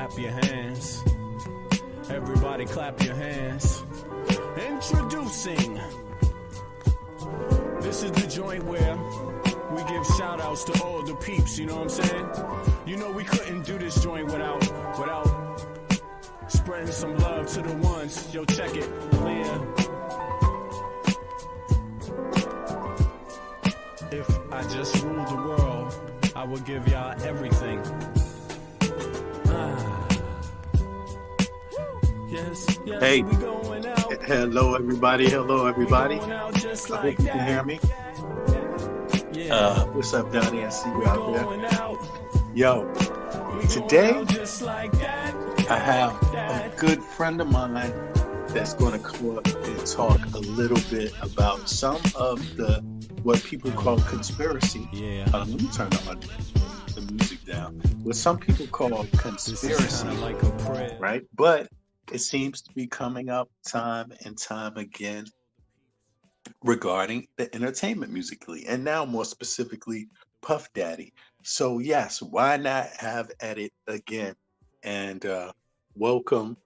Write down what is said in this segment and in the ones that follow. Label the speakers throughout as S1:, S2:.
S1: clap your hands. Everybody clap your hands. Introducing. This is the joint where we give shout outs to all the peeps, you know what I'm saying? You know we couldn't do this joint without spreading some love to the ones. Yo, check it. Clear. If I just ruled the world, I would give y'all everything. Yes,
S2: Hey,
S1: we going out.
S2: hello everybody, hello everybody.
S1: Going out just
S2: I
S1: like
S2: hope you can
S1: that.
S2: hear me.
S1: Yeah.
S2: What's up, Donnie? I see you out
S1: Going
S2: there.
S1: out.
S2: Yo,
S1: We
S2: today
S1: going out just like that.
S2: I have a good friend of mine that's going to come up and talk a little bit about some of what people call conspiracy.
S1: Yeah.
S2: Let me turn the music down. What some people call
S1: This is
S2: conspiracy,
S1: kinda like a prayer.
S2: right? But it seems to be coming up time and time again regarding the entertainment musically, and now more specifically Puff Daddy. So yes, why not have at it again? And welcome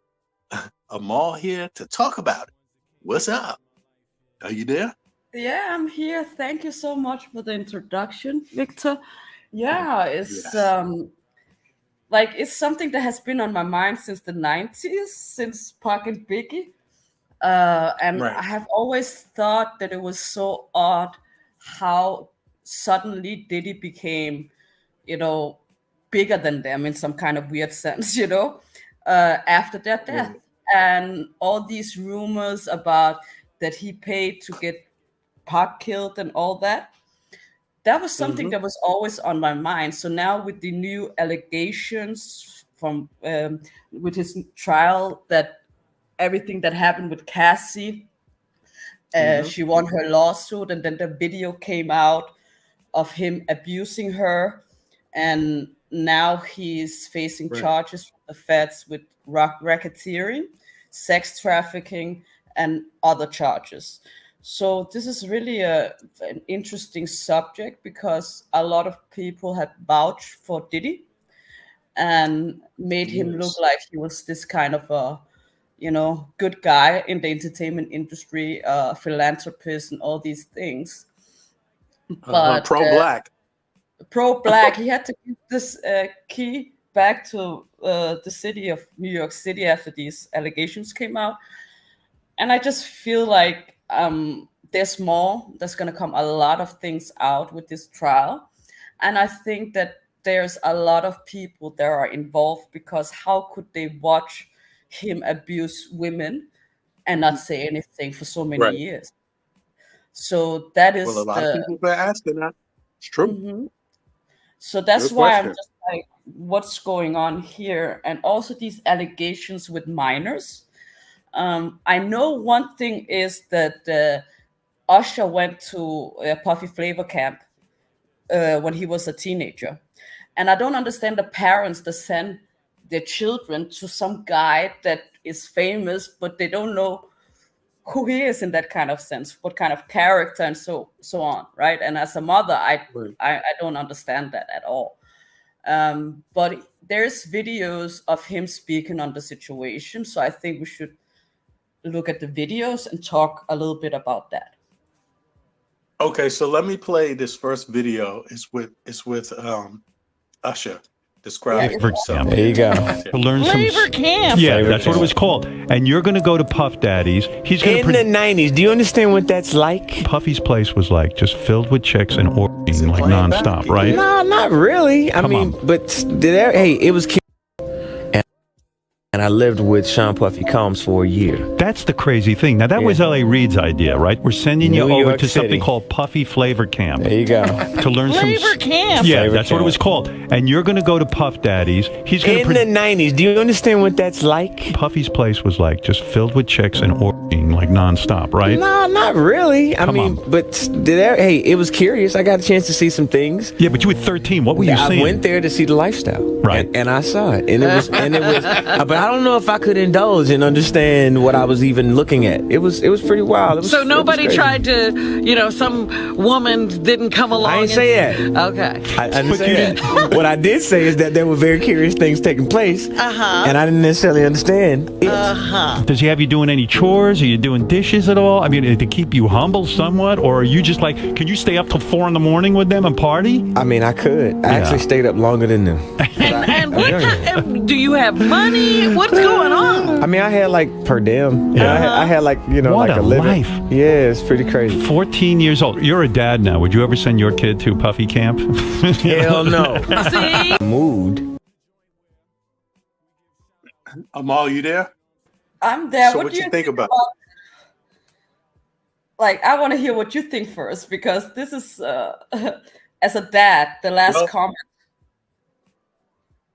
S2: Amal here to talk about it. What's up? Are you there?
S3: Yeah, I'm here. Thank you so much for the introduction, Victor. Yeah, it's
S2: Yes.
S3: like it's something that has been on my mind since the 90s, since Pac and Biggie. And
S2: Right.
S3: I have always thought that it was so odd how suddenly Diddy became, bigger than them in some kind of weird sense, after their death.
S2: Right.
S3: And all these rumors about that he paid to get Pac killed and all that. That was something
S2: Mm-hmm.
S3: that was always on my mind. So now with the new allegations from with his trial, that everything that happened with Cassie,
S2: Mm-hmm.
S3: she won her lawsuit, and then the video came out of him abusing her, and now he's facing
S2: Right.
S3: charges from the feds with racketeering, sex trafficking, and other charges. So this is really an interesting subject because a lot of people had vouched for Diddy and made him look
S2: Yes.
S3: like he was this kind of a, good guy in the entertainment industry, philanthropist, and all these things. But
S2: Pro-black.
S3: pro-black, he had to give this key back to the city of New York City after these allegations came out. And I just feel like there's more. There's going to come a lot of things out with this trial. And I think that there's a lot of people that are involved, because how could they watch him abuse women and not say anything for so many
S2: Right.
S3: years? So that
S2: Well, a
S3: is
S2: lot of people have been asking that. It's true.
S3: Mhm. So that's
S2: Good
S3: why I'm
S2: question.
S3: just like, what's going on here? And also these allegations with minors. I know one thing is that Usher went to a Puffy Flavor camp when he was a teenager. And I don't understand the parents that send their children to some guy that is famous, but they don't know who he is in that kind of sense, what kind of character, and so on, right? And as a mother, I don't understand that at all. But there's videos of him speaking on the situation, so I think we should look at the videos and talk a little bit about that.
S2: Okay, so let me play this first video. It's with Usher describing
S3: Yeah,
S2: himself.
S4: There you go.
S5: To learn
S4: Flavor camp.
S5: Yeah,
S4: Flavor
S5: that's what it
S4: camp.
S5: was called. And you're going to go to Puff Daddy's. He's going
S4: In the 90s, do you understand what that's like?
S5: Puffy's place was like just filled with chicks and orgying like
S2: playing
S5: nonstop,
S2: back?
S5: right?
S4: No, not really. I
S5: Come
S4: mean,
S5: on.
S4: but hey, it was cute. And I lived with Sean Puffy Combs for a year.
S5: That's the crazy thing. Now, that was L.A. Reid's idea, right? We're sending you
S4: New
S5: over
S4: York
S5: to something
S4: City.
S5: called Puffy Flavor Camp
S4: There you go.
S5: to learn
S4: Flavor camp.
S5: Yeah,
S4: Flavor
S5: that's what it
S4: camp.
S5: was called. And you're going to go to Puff Daddy's. He's going
S4: In
S5: to
S4: the 90s, do you understand what that's like?
S5: Puffy's place was like just filled with chicks and orgying like nonstop, right?
S4: No, not really. I
S5: Come
S4: mean,
S5: on.
S4: but hey, it was curious. I got a chance to see some things.
S5: Yeah, but you were 13. What were you
S4: I
S5: seeing?
S4: went there to see the lifestyle,
S5: Right.
S4: And I saw it, and it was, but But I don't know if I could indulge and understand what I was even looking at. It was pretty wild.
S6: So nobody tried to, some woman didn't come along.
S4: I didn't say that.
S6: Okay.
S4: I didn't say that. What I did say is that there were very curious things taking place, and I didn't necessarily understand it.
S5: Does he have you doing any chores? Are you doing dishes at all? I mean, to keep you humble somewhat, or are you just like, can you stay up till 4 a.m. with them and party?
S4: I mean, I could. I actually stayed up longer than them.
S6: And what do you have money? What's going on?
S4: I mean, I had like per diem. Yeah, I had like,
S5: what
S4: like
S5: a
S4: a living.
S5: life.
S4: Yeah, it's pretty crazy.
S5: 14 years old. You're a dad now. Would you ever send your kid to Puffy camp?
S4: Hell no.
S6: See?
S4: Mood.
S2: Amal, you there?
S3: I'm there.
S2: So what do you think about
S3: Like, I want to hear what you think first, because this is, as a dad, the last comment.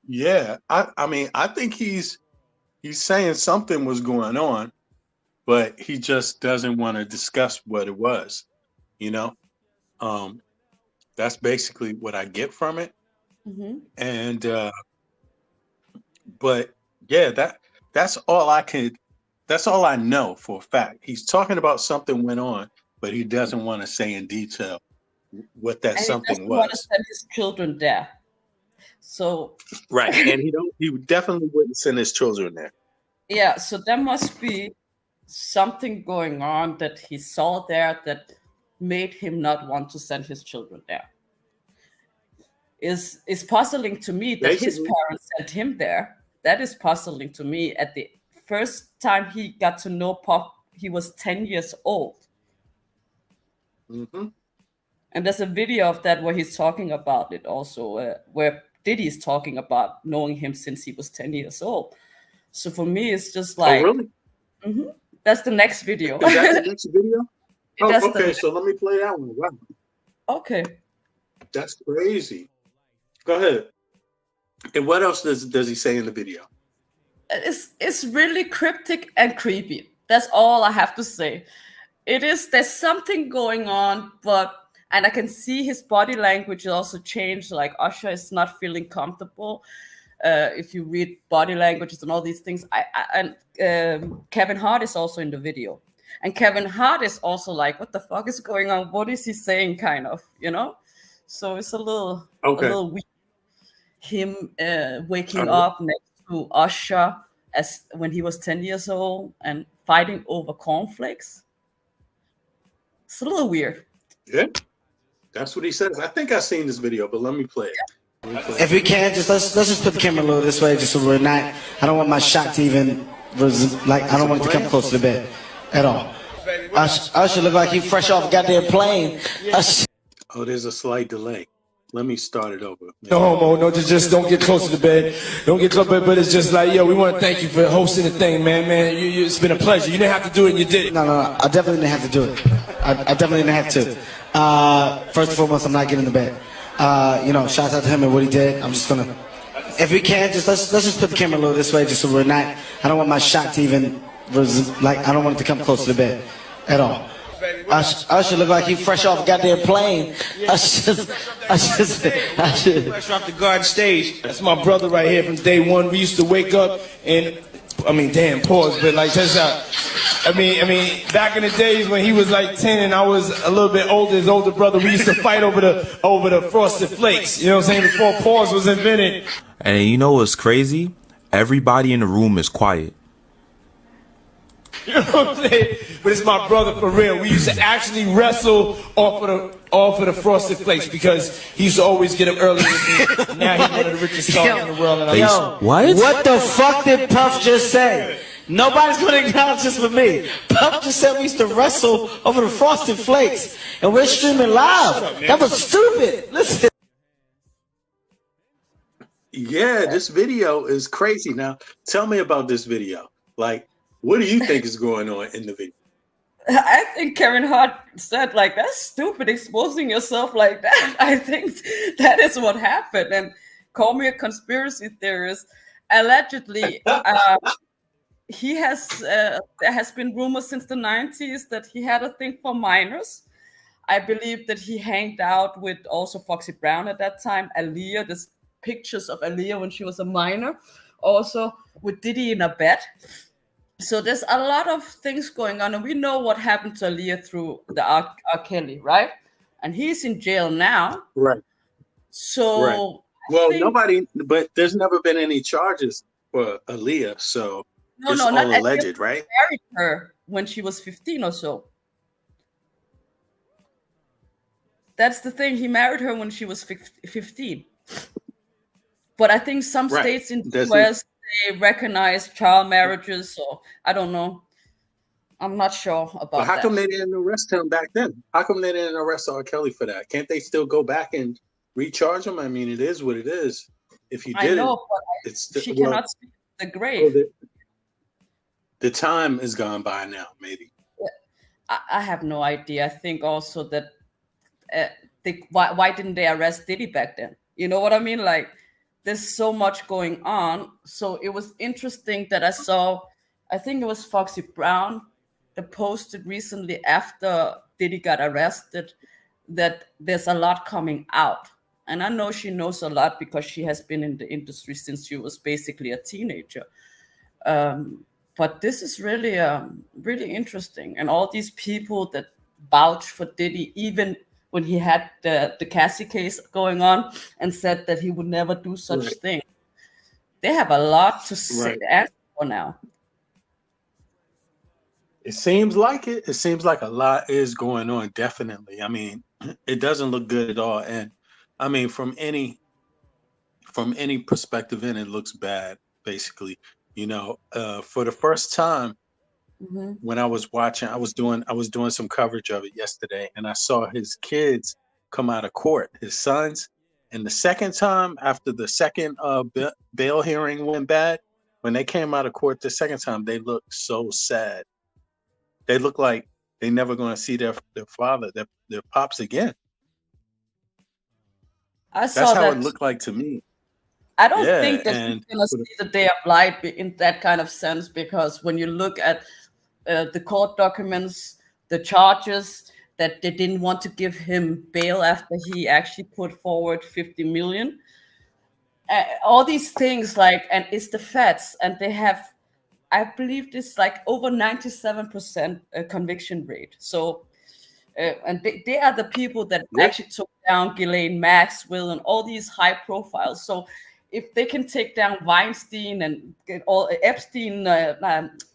S2: Yeah, I mean, I think he's saying something was going on, but he just doesn't want to discuss what it was. That's basically what I get from it.
S3: Mm-hmm.
S2: And but yeah, that's all I know for a fact. He's talking about something went on, but he doesn't want to say in detail what that something
S3: he doesn't
S2: was.
S3: want to send his children there. So
S2: Right, and he definitely wouldn't send his children there.
S3: yeah, so there must be something going on that he saw there that made him not want to send his children there. Is puzzling to me that his parents sent him there. That is puzzling to me. At the first time he got to know Pop, he was 10 years old.
S2: Mm-hmm.
S3: And there's a video of that where he's talking about it also, where Diddy's talking about knowing him since he was 10 years old. So for me, it's just like...
S2: Oh, really?
S3: Mm-hmm. That's the next video.
S2: Is that the next video?
S3: That's
S2: okay, so let me play that one. Wow.
S3: Okay.
S2: That's crazy. Go ahead. And what else does he say in the video?
S3: It's really cryptic and creepy. That's all I have to say. There's something going on, and I can see his body language also changed. Like Usher is not feeling comfortable. If you read body languages and all these things, Kevin Hart is also in the video, and Kevin Hart is also like, "What the fuck is going on? What is he saying?" Kind of, So it's a little weird. Him waking up next to Usher as when he was 10 years old and fighting over cornflakes. It's a little weird.
S2: Yeah, that's what he says. I think I've seen this video, but let me play it.
S7: If we can, let's just put the camera a little this way, just so we're not. I don't want my shot to even I don't want it to come close to the bed at all. Usher look like he fresh off a goddamn plane.
S2: Oh, there's a slight delay. Let me start it over.
S8: No homo, no, just don't get close to the bed. Don't get close to the bed, but it's just like, yo, we want to thank you for hosting the thing, man. It's been a pleasure. You didn't have to do it, and you did it.
S7: No, I definitely didn't have to do it. I definitely didn't have to. First and foremost, I'm not getting in the bed. Shout out to him and what he did. I'm just gonna, if we can, let's just put the camera a little this way, just so we're not. I don't want my shot to even I don't want it to come close to the bed at all. Usher look like he fresh off a goddamn plane. Usher.
S8: Fresh off the garden stage. That's my brother right here from day one. We used to wake up and, pause, but like, check this out. Back in the days when he was like 10 and I was a little bit older, his older brother, we used to fight over the Frosted Flakes. You know what I'm saying? Before pause was invented.
S9: And you know what's crazy? Everybody in the room is quiet.
S8: You know what I'm saying? But it's my brother for real. We used to actually wrestle off of the Frosted Flakes because he used to always get up early with me. Now he's one of the richest stars in the world. And
S7: what the fuck did Puff just say? Nobody's gonna acknowledge this with me. Puff just said we used to wrestle over the Frosted Flakes, and we're streaming live. That was stupid. Listen.
S2: Yeah, this video is crazy. Now, tell me about this video. Like, what do you think is going on in the video?
S3: I think Kevin Hart said, that's stupid, exposing yourself like that. I think that is what happened. And call me a conspiracy theorist. Allegedly, there has been rumors since the 90s that he had a thing for minors. I believe that he hanged out with also Foxy Brown at that time, Aaliyah. There's pictures of Aaliyah when she was a minor. also with Diddy in a bed. So there's a lot of things going on, and we know what happened to Aaliyah through the R. Kelly, right? And he's in jail now.
S2: Right.
S3: So
S2: Well,
S3: I think
S2: but there's never been any charges for Aaliyah, so it's
S3: not
S2: all
S3: Aaliyah
S2: alleged, right?
S3: married her when she was 15 or so. That's the thing. He married her when she was 15. But I think some states in the US, they recognize child marriages, so I don't know. I'm not sure about
S2: But how
S3: that.
S2: come they didn't arrest him back then? How come they didn't arrest R. Kelly for that? Can't they still go back and recharge him? I mean, it is what it is. If you
S3: I
S2: didn't,
S3: know, but she
S2: well,
S3: cannot speak to the grave.
S2: the time is gone by now, maybe.
S3: I have no idea. I think also that why didn't they arrest Diddy back then? You know what I mean? Like, there's so much going on. So it was interesting that I saw, I think it was Foxy Brown that posted recently after Diddy got arrested that there's a lot coming out. And I know she knows a lot because she has been in the industry since she was basically a teenager. But this is really, really interesting. And all these people that vouch for Diddy, even when he had the Cassie case going on and said that he would never do such thing, they have a lot to say for now.
S2: It seems like it. It seems like a lot is going on, definitely. I mean, it doesn't look good at all. And I mean, from any perspective in, it looks bad, basically. You know, for the first time when I was watching, I was doing some coverage of it yesterday, and I saw his kids come out of court, his sons. And the second time, after the second bail hearing went bad, when they came out of court the second time, they looked so sad. They look like they're never going to see their father, their pops again.
S3: That's
S2: how it looked like to me.
S3: I don't think that he's going to see the day of light in that kind of sense, because when you look at the court documents, the charges, that they didn't want to give him bail after he actually put forward 50 million. All these things, like, and it's the feds, and they have, I believe this like over 97% conviction rate. So, and they are the people that actually took down Ghislaine Maxwell and all these high profiles. So if they can take down Weinstein and get all Epstein,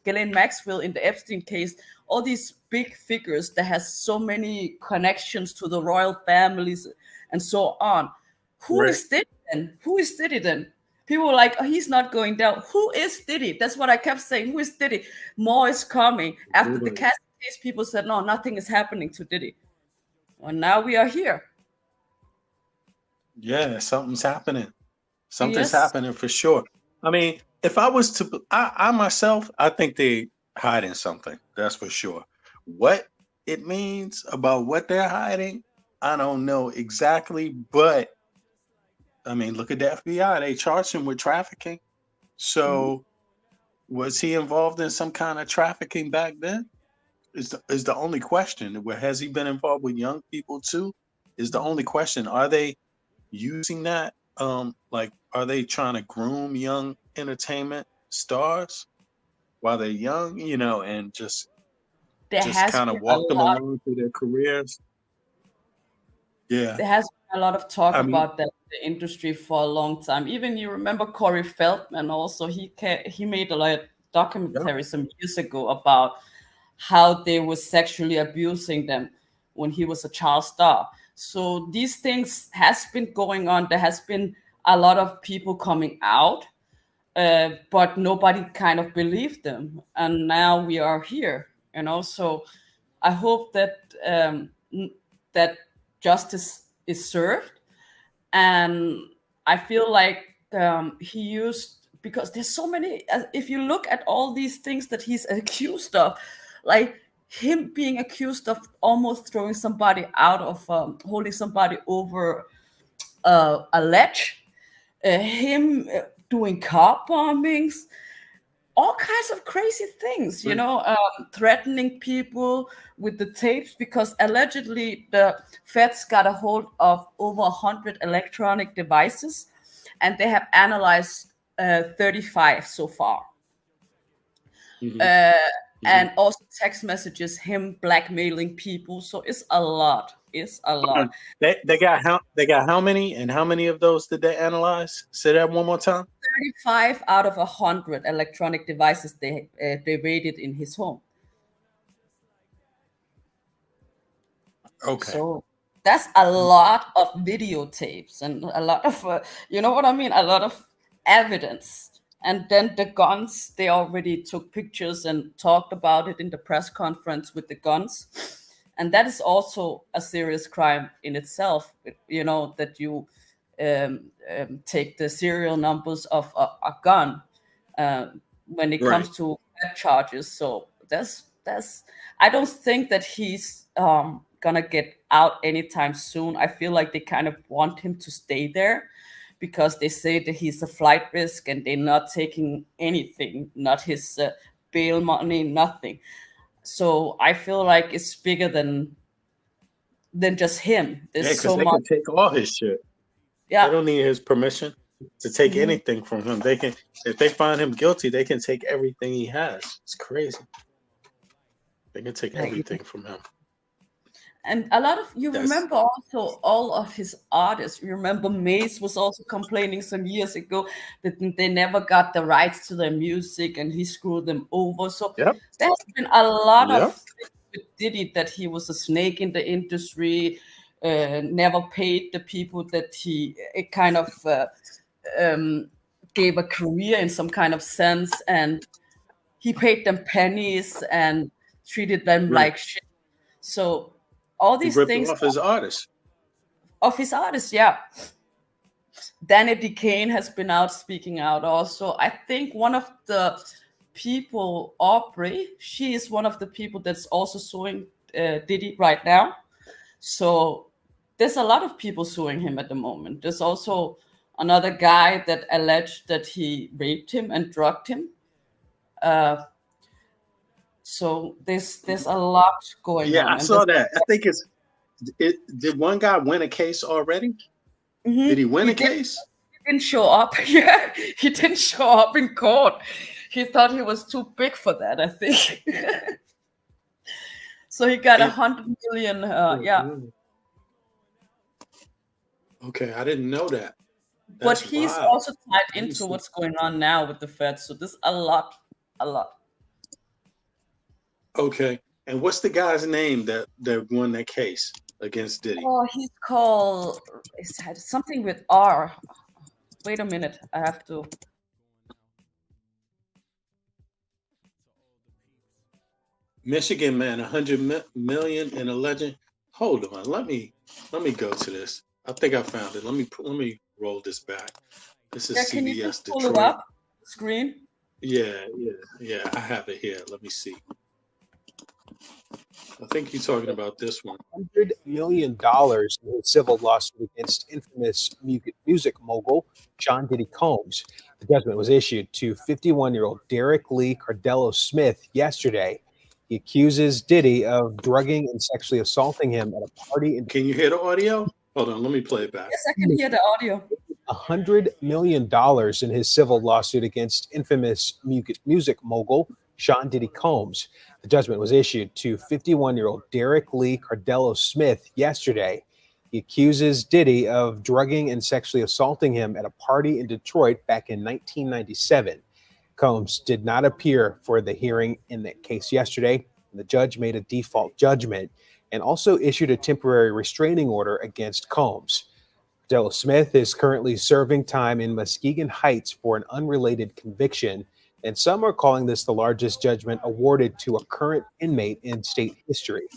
S3: Ghislaine Maxwell in the Epstein case, all these big figures that has so many connections to the royal families and so on. Who is Diddy then? Who is Diddy then? People were like, oh, he's not going down. Who is Diddy? That's what I kept saying. Who is Diddy? More is coming. After the Cassie case, people said, no, nothing is happening to Diddy. Well, now we are here.
S2: Yeah, something's happening. Something's happening for sure. I mean, if I was to, I myself, I think they hiding something. That's for sure. What it means about what they're hiding, I don't know exactly. But I mean, look at the FBI. They charged him with trafficking. So was he involved in some kind of trafficking back then? Is the only question. Where has he been involved with young people too? Is the only question. Are they using that? Like, are they trying to groom young entertainment stars while they're young, you know, and just kind of walk them along through their careers? Yeah.
S3: There has been a lot of talk about that in the industry for a long time. Even you remember Corey Feldman also, he made a lot of documentaries some years ago about how they were sexually abusing them when he was a child star. So these things has been going on. There has been a lot of people coming out, but nobody kind of believed them. And now we are here, you know. So I hope that that justice is served. And I feel like he used, because there's so many, if you look at all these things that he's accused of, like him being accused of almost throwing somebody out of holding somebody over a ledge, him doing car bombings, all kinds of crazy things, you know, threatening people with the tapes, because allegedly the feds got a hold of over 100 electronic devices, and they have analyzed 35 so far.
S2: Mhm.
S3: And also text messages, him blackmailing people. So it's a lot. It's a lot.
S2: They got how many, and how many of those did they analyze? Say that one more time.
S3: 35 out of 100 electronic devices they raided in his home.
S2: Okay.
S3: So that's a lot of videotapes and a lot of, you know what I mean? A lot of evidence. And then the guns, they already took pictures and talked about it in the press conference with the guns. And that is also a serious crime in itself, you know, that you take the serial numbers of a gun when it comes to charges. So that's I don't think that he's gonna get out anytime soon. I feel like they kind of want him to stay there because they say that he's a flight risk and they're not taking anything, not his bail money, nothing. So I feel like it's bigger than just him. There's
S2: Because
S3: so
S2: they
S3: much.
S2: can take all his shit.
S3: Yeah.
S2: They don't need his permission to take anything from him. They can, if they find him guilty, they can take everything he has. It's crazy. They can take everything from him.
S3: And a lot of remember also all of his artists. You remember Mace was also complaining some years ago that they never got the rights to their music and he screwed them over. So there's been a lot of things with Diddy, that he was a snake in the industry, never paid the people that he kind of gave a career in some kind of sense, and he paid them pennies and treated them like shit. So all these things
S2: off his artists.
S3: Of his artists, yeah. Danny Decane has been out speaking out also. I think one of the people, Aubrey, she is one of the people that's also suing Diddy right now. So there's a lot of people suing him at the moment. There's also another guy that alleged that he raped him and drugged him. So there's a lot going on.
S2: Yeah, I saw that. I think did one guy win a case already? Did he win a case?
S3: He didn't show up. Yeah, he didn't show up in court. He thought he was too big for that, I think. So he got 100 million. Yeah.
S2: Okay, I didn't know that.
S3: But he's also tied into what's going on now with the Fed. So there's a lot.
S2: Okay, and what's the guy's name that won that case against Diddy?
S3: Oh, he's called something with R. Wait a minute, I have to.
S2: Michigan man, 100 million in a legend. Hold on, let me go to this. I think I found it. Let me roll this back. This is CBS
S3: can you just pull
S2: Detroit.
S3: it up screen?
S2: Yeah. I have it here. Let me see. I think you're talking about this one.
S10: $100 million in a civil lawsuit against infamous music mogul Sean Diddy Combs. The judgment was issued to 51-year-old Derek Lee Cardello Smith yesterday. He accuses Diddy of drugging and sexually assaulting him at a party.
S2: Can you hear the audio? Hold on, let me play it back.
S3: Yes, I can hear the audio.
S10: $100 million in his civil lawsuit against infamous music mogul Sean Diddy Combs. The judgment was issued to 51-year-old Derek Lee Cardello Smith yesterday. He accuses Diddy of drugging and sexually assaulting him at a party in Detroit back in 1997. Combs did not appear for the hearing in that case yesterday. The judge made a default judgment and also issued a temporary restraining order against Combs. Cardello Smith is currently serving time in Muskegon Heights for an unrelated conviction, and some are calling this the largest judgment awarded to a current inmate in state history.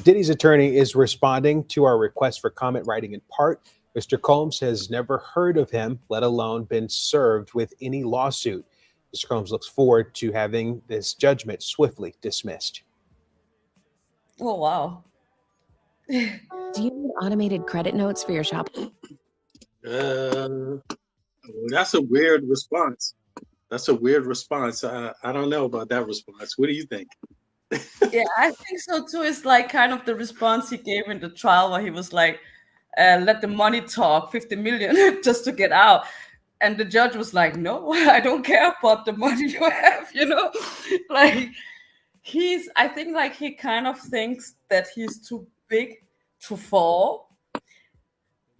S10: Diddy's attorney is responding to our request for comment, writing in part, Mr. Combs has never heard of him, let alone been served with any lawsuit. Mr. Combs looks forward to having this judgment swiftly dismissed.
S3: Oh, wow.
S11: Do you need automated credit notes for your shop?
S2: That's a weird response. I don't know about that response. What do you think?
S3: Yeah, I think so too. It's like kind of the response he gave in the trial where he was like, let the money talk, 50 million just to get out. And the judge was like, no, I don't care about the money you have, you know? Like, I think like he kind of thinks that he's too big to fall.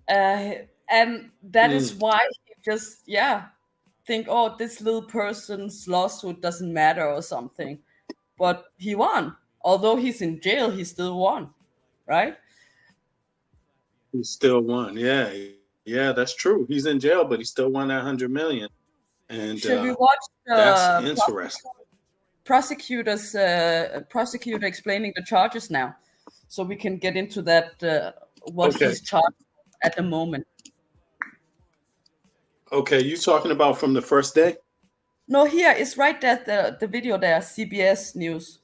S3: And that is why he just, think, oh, this little person's lawsuit doesn't matter or something. But he won. Although he's in jail, he still won, right?
S2: He still won. Yeah. Yeah, that's true. He's in jail, but he still won that 100 million. And
S3: should we watch
S2: that's interesting.
S3: Prosecutor explaining the charges now, so we can get into that what he's charged at the moment.
S2: Okay, you talking about from the first day?
S3: No, here it's right there. The video there, CBS News.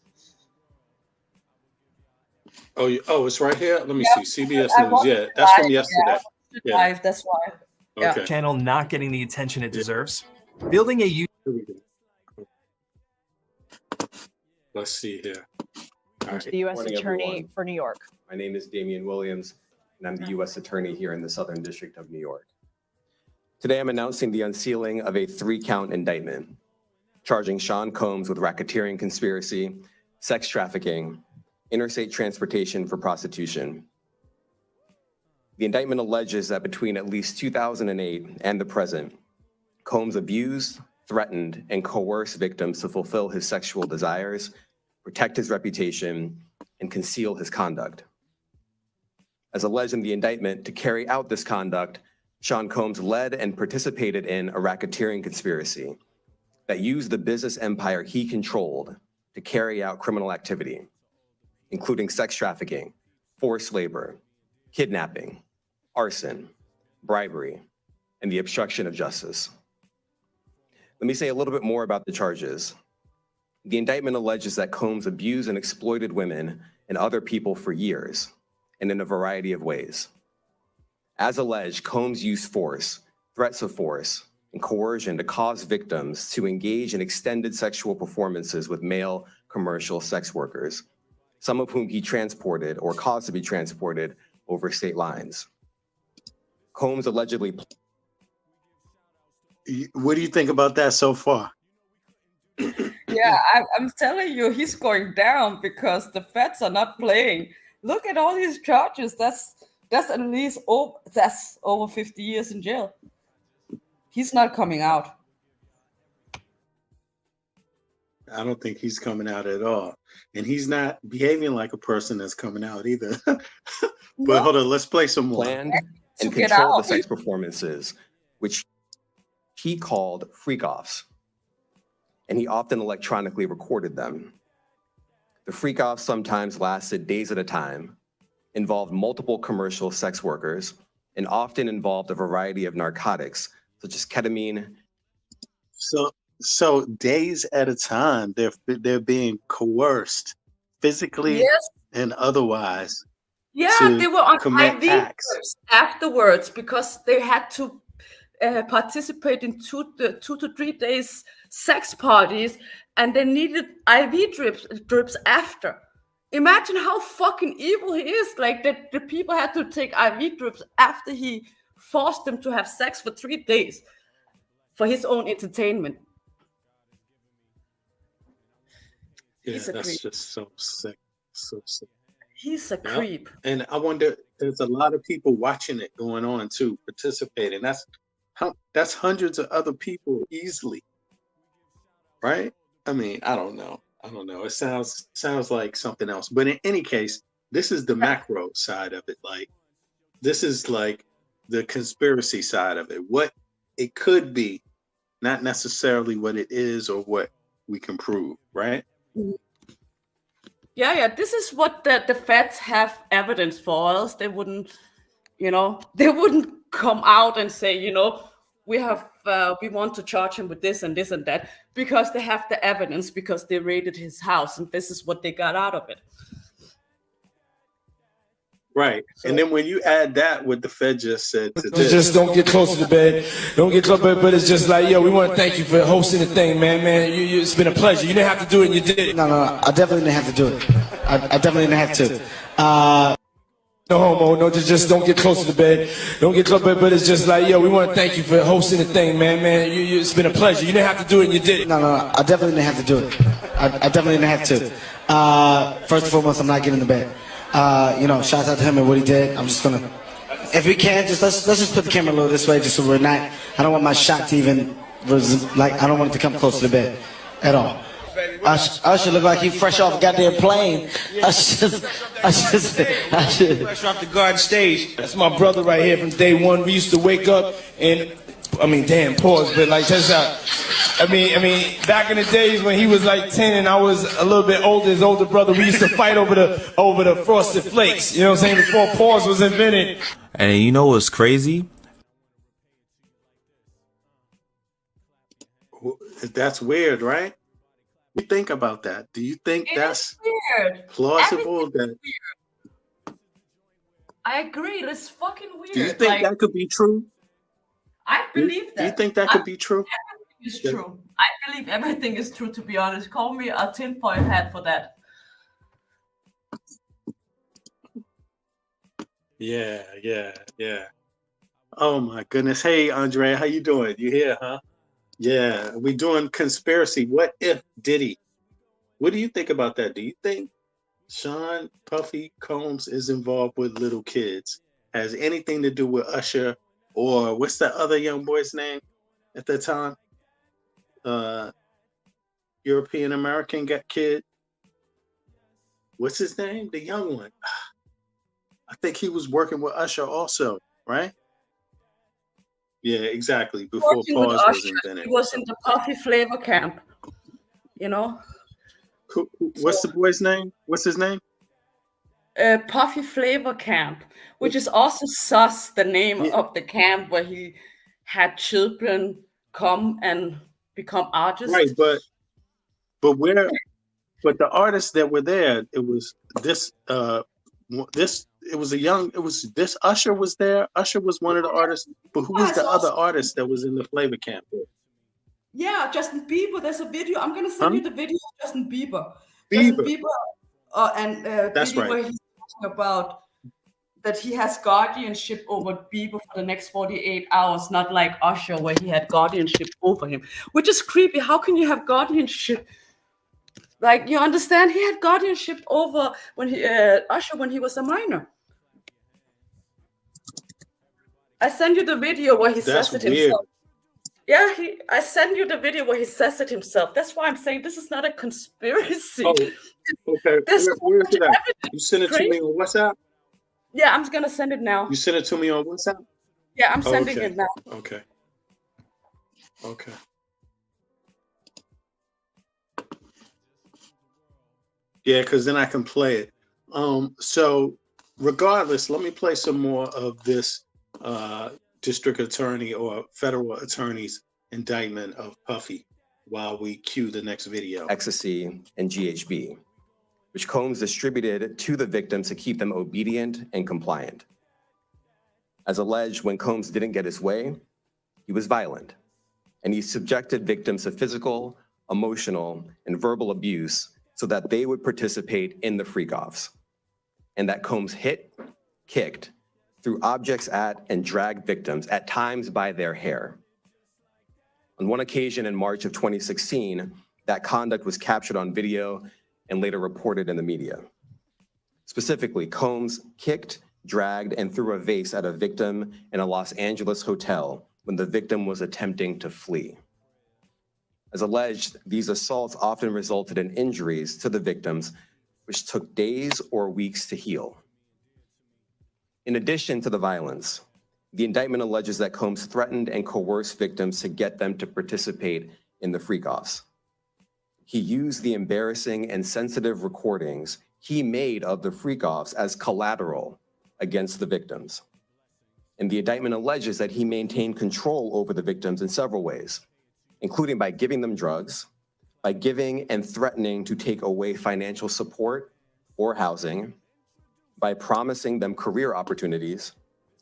S2: Oh, it's right here. Let me see. CBS News. Yeah, that's from yesterday.
S3: Live, that's why.
S2: Okay.
S12: Channel not getting the attention it deserves. Building a
S2: Let's see here.
S13: The U.S. Attorney for New York.
S14: My name is Damian Williams, and I'm the U.S. Attorney here in the Southern District of New York. Today, I'm announcing the unsealing of a 3-count indictment, charging Sean Combs with racketeering conspiracy, sex trafficking, interstate transportation for prostitution. The indictment alleges that between at least 2008 and the present, Combs abused, threatened, and coerced victims to fulfill his sexual desires, protect his reputation, and conceal his conduct. As alleged in the indictment, to carry out this conduct, Sean Combs led and participated in a racketeering conspiracy that used the business empire he controlled to carry out criminal activity, including sex trafficking, forced labor, kidnapping, arson, bribery, and the obstruction of justice. Let me say a little bit more about the charges. The indictment alleges that Combs abused and exploited women and other people for years, and in a variety of ways. As alleged, Combs used force, threats of force, and coercion to cause victims to engage in extended sexual performances with male commercial sex workers, some of whom he transported or caused to be transported over state lines. Combs allegedly...
S2: What do you think about that so far?
S3: Yeah, I'm telling you, he's going down because the feds are not playing. Look at all these charges. That's at least that's over 50 years in jail. He's not coming out.
S2: I don't think he's coming out at all. And he's not behaving like a person that's coming out either. But hold on, let's play some more.
S14: Planned and controlled the sex performances, which he called freak-offs. And he often electronically recorded them. The freak-offs sometimes lasted days at a time, involved multiple commercial sex workers, and often involved a variety of narcotics, such as ketamine.
S2: So days at a time, they're being coerced physically and otherwise.
S3: Yeah, they were on IV drips afterwards because they had to participate in 2 to 3 days sex parties, and they needed IV drips after. Imagine how fucking evil he is. Like that, the people had to take IV drips after he forced them to have sex for 3 days for his own entertainment.
S2: Yeah, that's just so sick. So sick.
S3: He's a creep.
S2: And I wonder, there's a lot of people watching it going on too, participating. That's hundreds of other people easily, right? I mean, I don't know. It sounds like something else. But in any case, this is the macro side of it. Like, this is like the conspiracy side of it. What it could be, not necessarily what it is or what we can prove, right?
S3: Yeah. This is what the feds have evidence for. Else they wouldn't, they wouldn't come out and say, we want to charge him with this and this and that, because they have the evidence, because they raided his house, and this is what they got out of it.
S2: Right. So, and then when you add that, what the Fed just said to this.
S8: Just don't get close to the bed. Don't get close to the bed, but it's just like, yo, we want to thank you for hosting the thing, man. It's been a pleasure. You didn't have to do it, and you did it.
S7: No, I definitely didn't have to do it. I definitely didn't have to.
S8: No homo, no, just don't get close to the bed. Don't get close to the bed, but it's just like, yo, we want to thank you for hosting the thing, man. It's been a pleasure. You didn't have to do it, and you did it.
S7: No, I definitely didn't have to do it. I definitely didn't have to. First and foremost, I'm not getting in the bed. Shout out to him and what he did. I'm just gonna, if we can, let's just put the camera a little this way, just so we're not. I don't want my shot to even, I don't want it to come close to the bed at all. Usher look like he fresh off a goddamn plane. Usher.
S8: Fresh off the garden stage. That's my brother right here from day one. We used to wake up and, pause, but like, check this out. Back in the days when he was like 10 and I was a little bit older, his older brother, we used to fight over the Frosted Flakes. You know what I'm saying? Before pause was invented.
S9: And you know what's crazy?
S2: That's weird, right? What do you think about that? Do you think that's
S3: weird?
S2: Plausible? That
S3: weird. I agree. It's fucking weird.
S2: Do you think that could be true?
S3: I believe that.
S2: Do you think that could be true?
S3: Everything is true. I believe everything is true, to be honest. Call me a tinfoil hat for that.
S2: Yeah. Oh my goodness. Hey, Andre, how you doing? You here, huh? Yeah, we doing conspiracy. What if Diddy? What do you think about that? Do you think Sean Puffy Combs is involved with little kids? Has anything to do with Usher or what's the other young boy's name at the time? European American kid. What's his name? The young one. I think he was working with Usher also, right? Yeah, exactly. Before pause was invented.
S3: He was in the Puffy flavor camp.
S2: What's the boy's name? What's his name?
S3: Puffy flavor camp, which is also sus, the name of the camp where he had children come and become artists.
S2: Right, but the artists that were there, it was this Usher was there. Usher was one of the artists, but who was the other artist that was in the flavor camp?
S3: Yeah, Justin Bieber. There's a video. I'm gonna send you the video of Justin Bieber. Justin Bieber,
S2: that's
S3: video
S2: right.
S3: where he's talking about that he has guardianship over Bieber for the next 48 hours, not like Usher where he had guardianship over him, which is creepy. How can you have guardianship? Like, you understand? He had guardianship over Usher when he was a minor. I send you the video where he says it himself. Yeah, I send you the video where he says it himself. That's why I'm saying this is not a conspiracy.
S2: Oh, okay. Where is it at? You send it to me on WhatsApp?
S3: Yeah, I'm gonna send it now.
S2: You send it to me on WhatsApp?
S3: Yeah, I'm sending it now.
S2: Okay. Yeah, because then I can play it. So regardless, let me play some more of this district attorney or federal attorney's indictment of Puffy while we cue the next video.
S14: Ecstasy and GHB, which Combs distributed to the victims to keep them obedient and compliant. As alleged, when Combs didn't get his way, he was violent, and he subjected victims to physical, emotional, and verbal abuse so that they would participate in the freak-offs, and that Combs hit, kicked, threw objects at, and dragged victims, at times by their hair. On one occasion in March of 2016, that conduct was captured on video and later reported in the media. Specifically, Combs kicked, dragged, and threw a vase at a victim in a Los Angeles hotel when the victim was attempting to flee. As alleged, these assaults often resulted in injuries to the victims, which took days or weeks to heal. In addition to the violence, the indictment alleges that Combs threatened and coerced victims to get them to participate in the freak-offs. He used the embarrassing and sensitive recordings he made of the freak-offs as collateral against the victims. And the indictment alleges that he maintained control over the victims in several ways, including by giving them drugs, by giving and threatening to take away financial support or housing, by promising them career opportunities,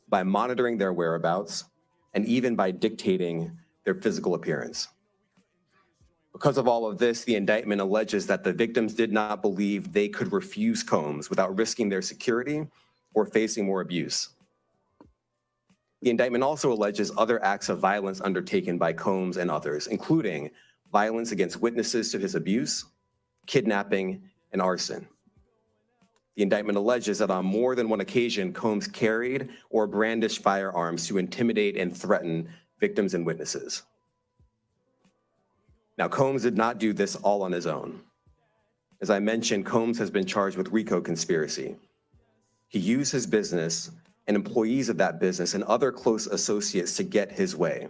S14: by monitoring their whereabouts, and even by dictating their physical appearance. Because of all of this, the indictment alleges that the victims did not believe they could refuse Combs without risking their security or facing more abuse. The indictment also alleges other acts of violence undertaken by Combs and others, including violence against witnesses to his abuse, kidnapping, and arson. The indictment alleges that on more than one occasion, Combs carried or brandished firearms to intimidate and threaten victims and witnesses. Now, Combs did not do this all on his own. As I mentioned, Combs has been charged with RICO conspiracy. He used his business and employees of that business and other close associates to get his way.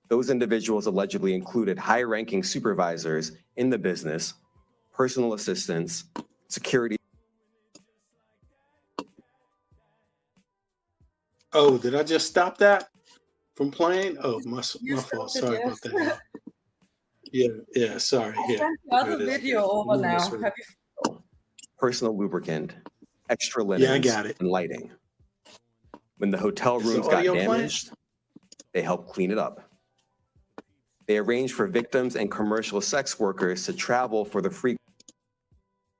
S14: Those individuals allegedly included high-ranking supervisors in the business, personal assistants, security.
S2: Oh, did I just stop that from playing? Oh, my fault. Sorry about that. Yeah, sorry.
S3: I
S2: Yeah.
S3: sent the other video over now. Have you?
S14: Personal lubricant, extra linens,
S2: Yeah, I got it.
S14: and lighting. When the hotel
S2: Is the
S14: rooms got
S2: audio playing?
S14: damaged, they helped clean it up. They arranged for victims and commercial sex workers to travel for the free.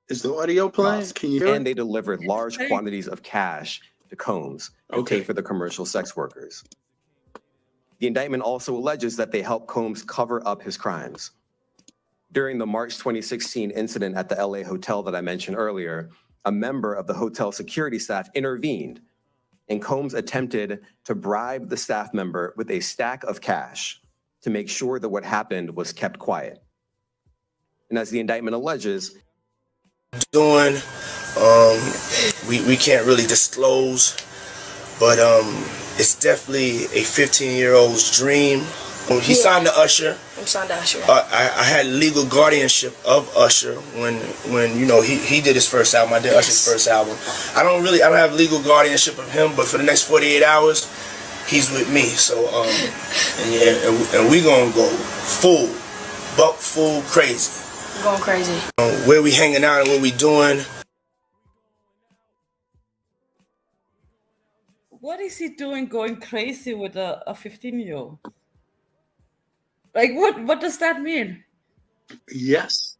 S2: Is the audio playing? Can you hear
S14: And
S2: it?
S14: they delivered large quantities of cash to Combs to pay for the commercial sex workers. The indictment also alleges that they helped Combs cover up his crimes. During the March 2016 incident at the LA hotel that I mentioned earlier, a member of the hotel security staff intervened, and Combs attempted to bribe the staff member with a stack of cash to make sure that what happened was kept quiet. And as the indictment alleges,
S15: doing, we can't really disclose, but it's definitely a 15-year-old's dream. He signed to Usher.
S16: I'm signed to Usher.
S15: I had legal guardianship of Usher when you know he did his first album. I did Usher's first album. I don't have legal guardianship of him, but for the next 48 hours, he's with me. So and we gonna go full crazy.
S16: I'm going crazy.
S15: Where we hanging out and what we doing.
S3: What is he doing going crazy with a 15-year-old? Like, what does that mean?
S2: Yes.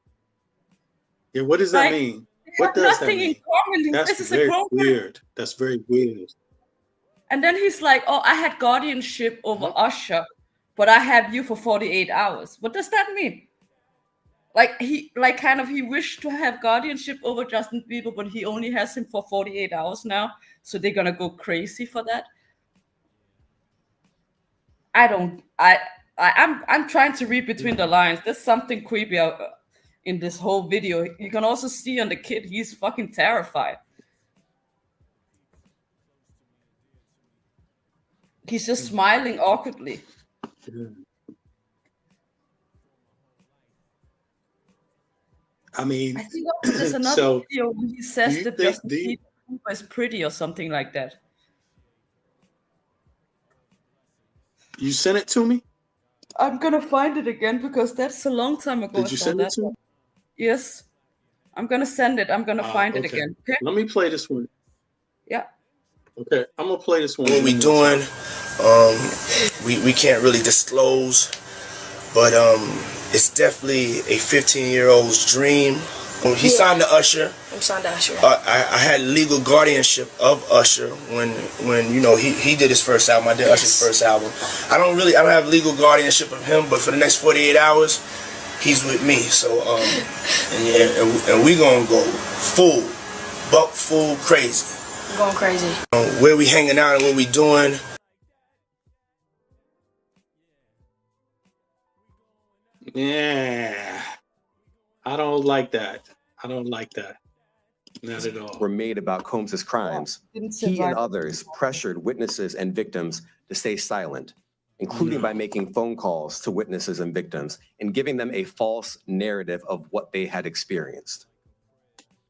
S2: Yeah, what does that mean? What does that
S3: nothing
S2: mean?
S3: in common.
S2: That's
S3: This is a
S2: very
S3: grown man.
S2: weird. That's very weird.
S3: And then he's like, oh, I had guardianship over Usher, but I have you for 48 hours. What does that mean? He wished to have guardianship over Justin Bieber, but he only has him for 48 hours now. So they're gonna go crazy for that. I'm trying to read between the lines. There's something creepy in this whole video. You can also see on the kid, he's fucking terrified. He's just smiling awkwardly.
S2: I mean,
S3: I think also there's another video where he says that Justin Bieber is pretty or something like that.
S2: You sent it to me?
S3: I'm gonna find it again because that's a long time ago.
S2: Did you send it to me?
S3: Yes. I'm gonna send it. I'm gonna find it again. Okay?
S2: Let me play this one.
S3: Yeah.
S2: Okay, I'm gonna play this one.
S15: What we doing, we can't really disclose, but it's definitely a 15-year-old's dream. He signed to Usher.
S16: I'm signed to Usher.
S15: I had legal guardianship of Usher when you know he did his first album. I did Usher's first album. I don't have legal guardianship of him, but for the next 48 hours, he's with me. So and we gonna go full crazy.
S16: I'm going crazy.
S15: Where we hanging out and what we doing.
S2: Yeah, I don't like that. Not at all.
S14: Were made about Combs' crimes. He and others pressured witnesses and victims to stay silent, including by making phone calls to witnesses and victims and giving them a false narrative of what they had experienced.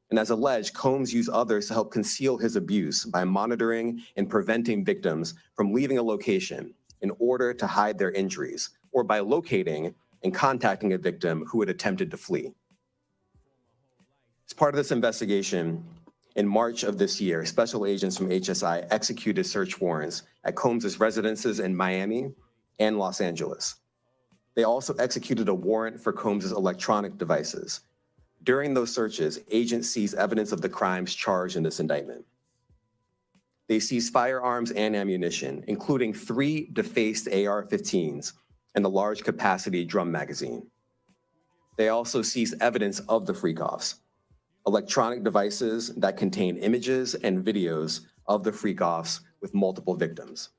S14: And as alleged, Combs used others to help conceal his abuse by monitoring and preventing victims from leaving a location in order to hide their injuries, or by locating and contacting a victim who had attempted to flee. As part of this investigation, in March of this year, special agents from HSI executed search warrants at Combs' residences in Miami and Los Angeles. They also executed a warrant for Combs' electronic devices. During those searches, agents seized evidence of the crimes charged in this indictment. They seized firearms and ammunition, including 3 defaced AR-15s and a large capacity drum magazine. They also seized evidence of the freak-offs, electronic devices that contain images and videos of the freak-offs with multiple victims.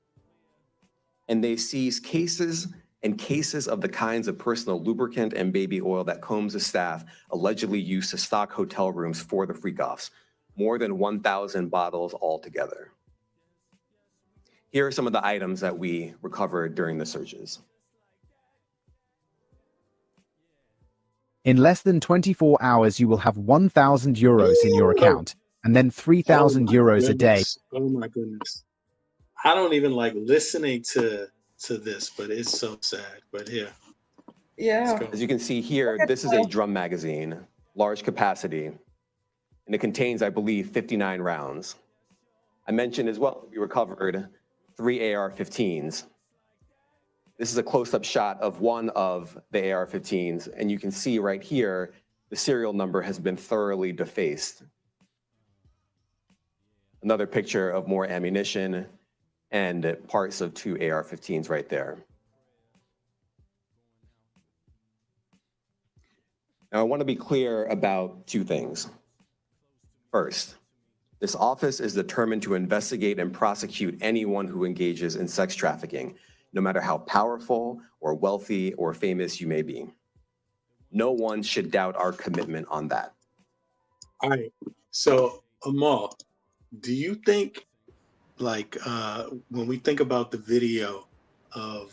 S14: And they seized cases and cases of the kinds of personal lubricant and baby oil that Combs' staff allegedly used to stock hotel rooms for the freak-offs, more than 1,000 bottles altogether. Here are some of the items that we recovered during the searches.
S17: In less than 24 hours, you will have 1,000 euros in your account, and then 3,000 euros a day.
S2: Oh my goodness. I don't even like listening to this, but it's so sad. But here.
S3: Yeah.
S14: As you can see here, this is a drum magazine, large capacity, and it contains, I believe, 59 rounds. I mentioned as well, we recovered 3 AR-15s. This is a close-up shot of one of the AR-15s, and you can see right here, the serial number has been thoroughly defaced. Another picture of more ammunition and parts of 2 AR-15s right there. Now, I want to be clear about 2 things. First, this office is determined to investigate and prosecute anyone who engages in sex trafficking, no matter how powerful or wealthy or famous you may be. No one should doubt our commitment on that.
S2: All right. So, Amal, do you think, like, when we think about the video of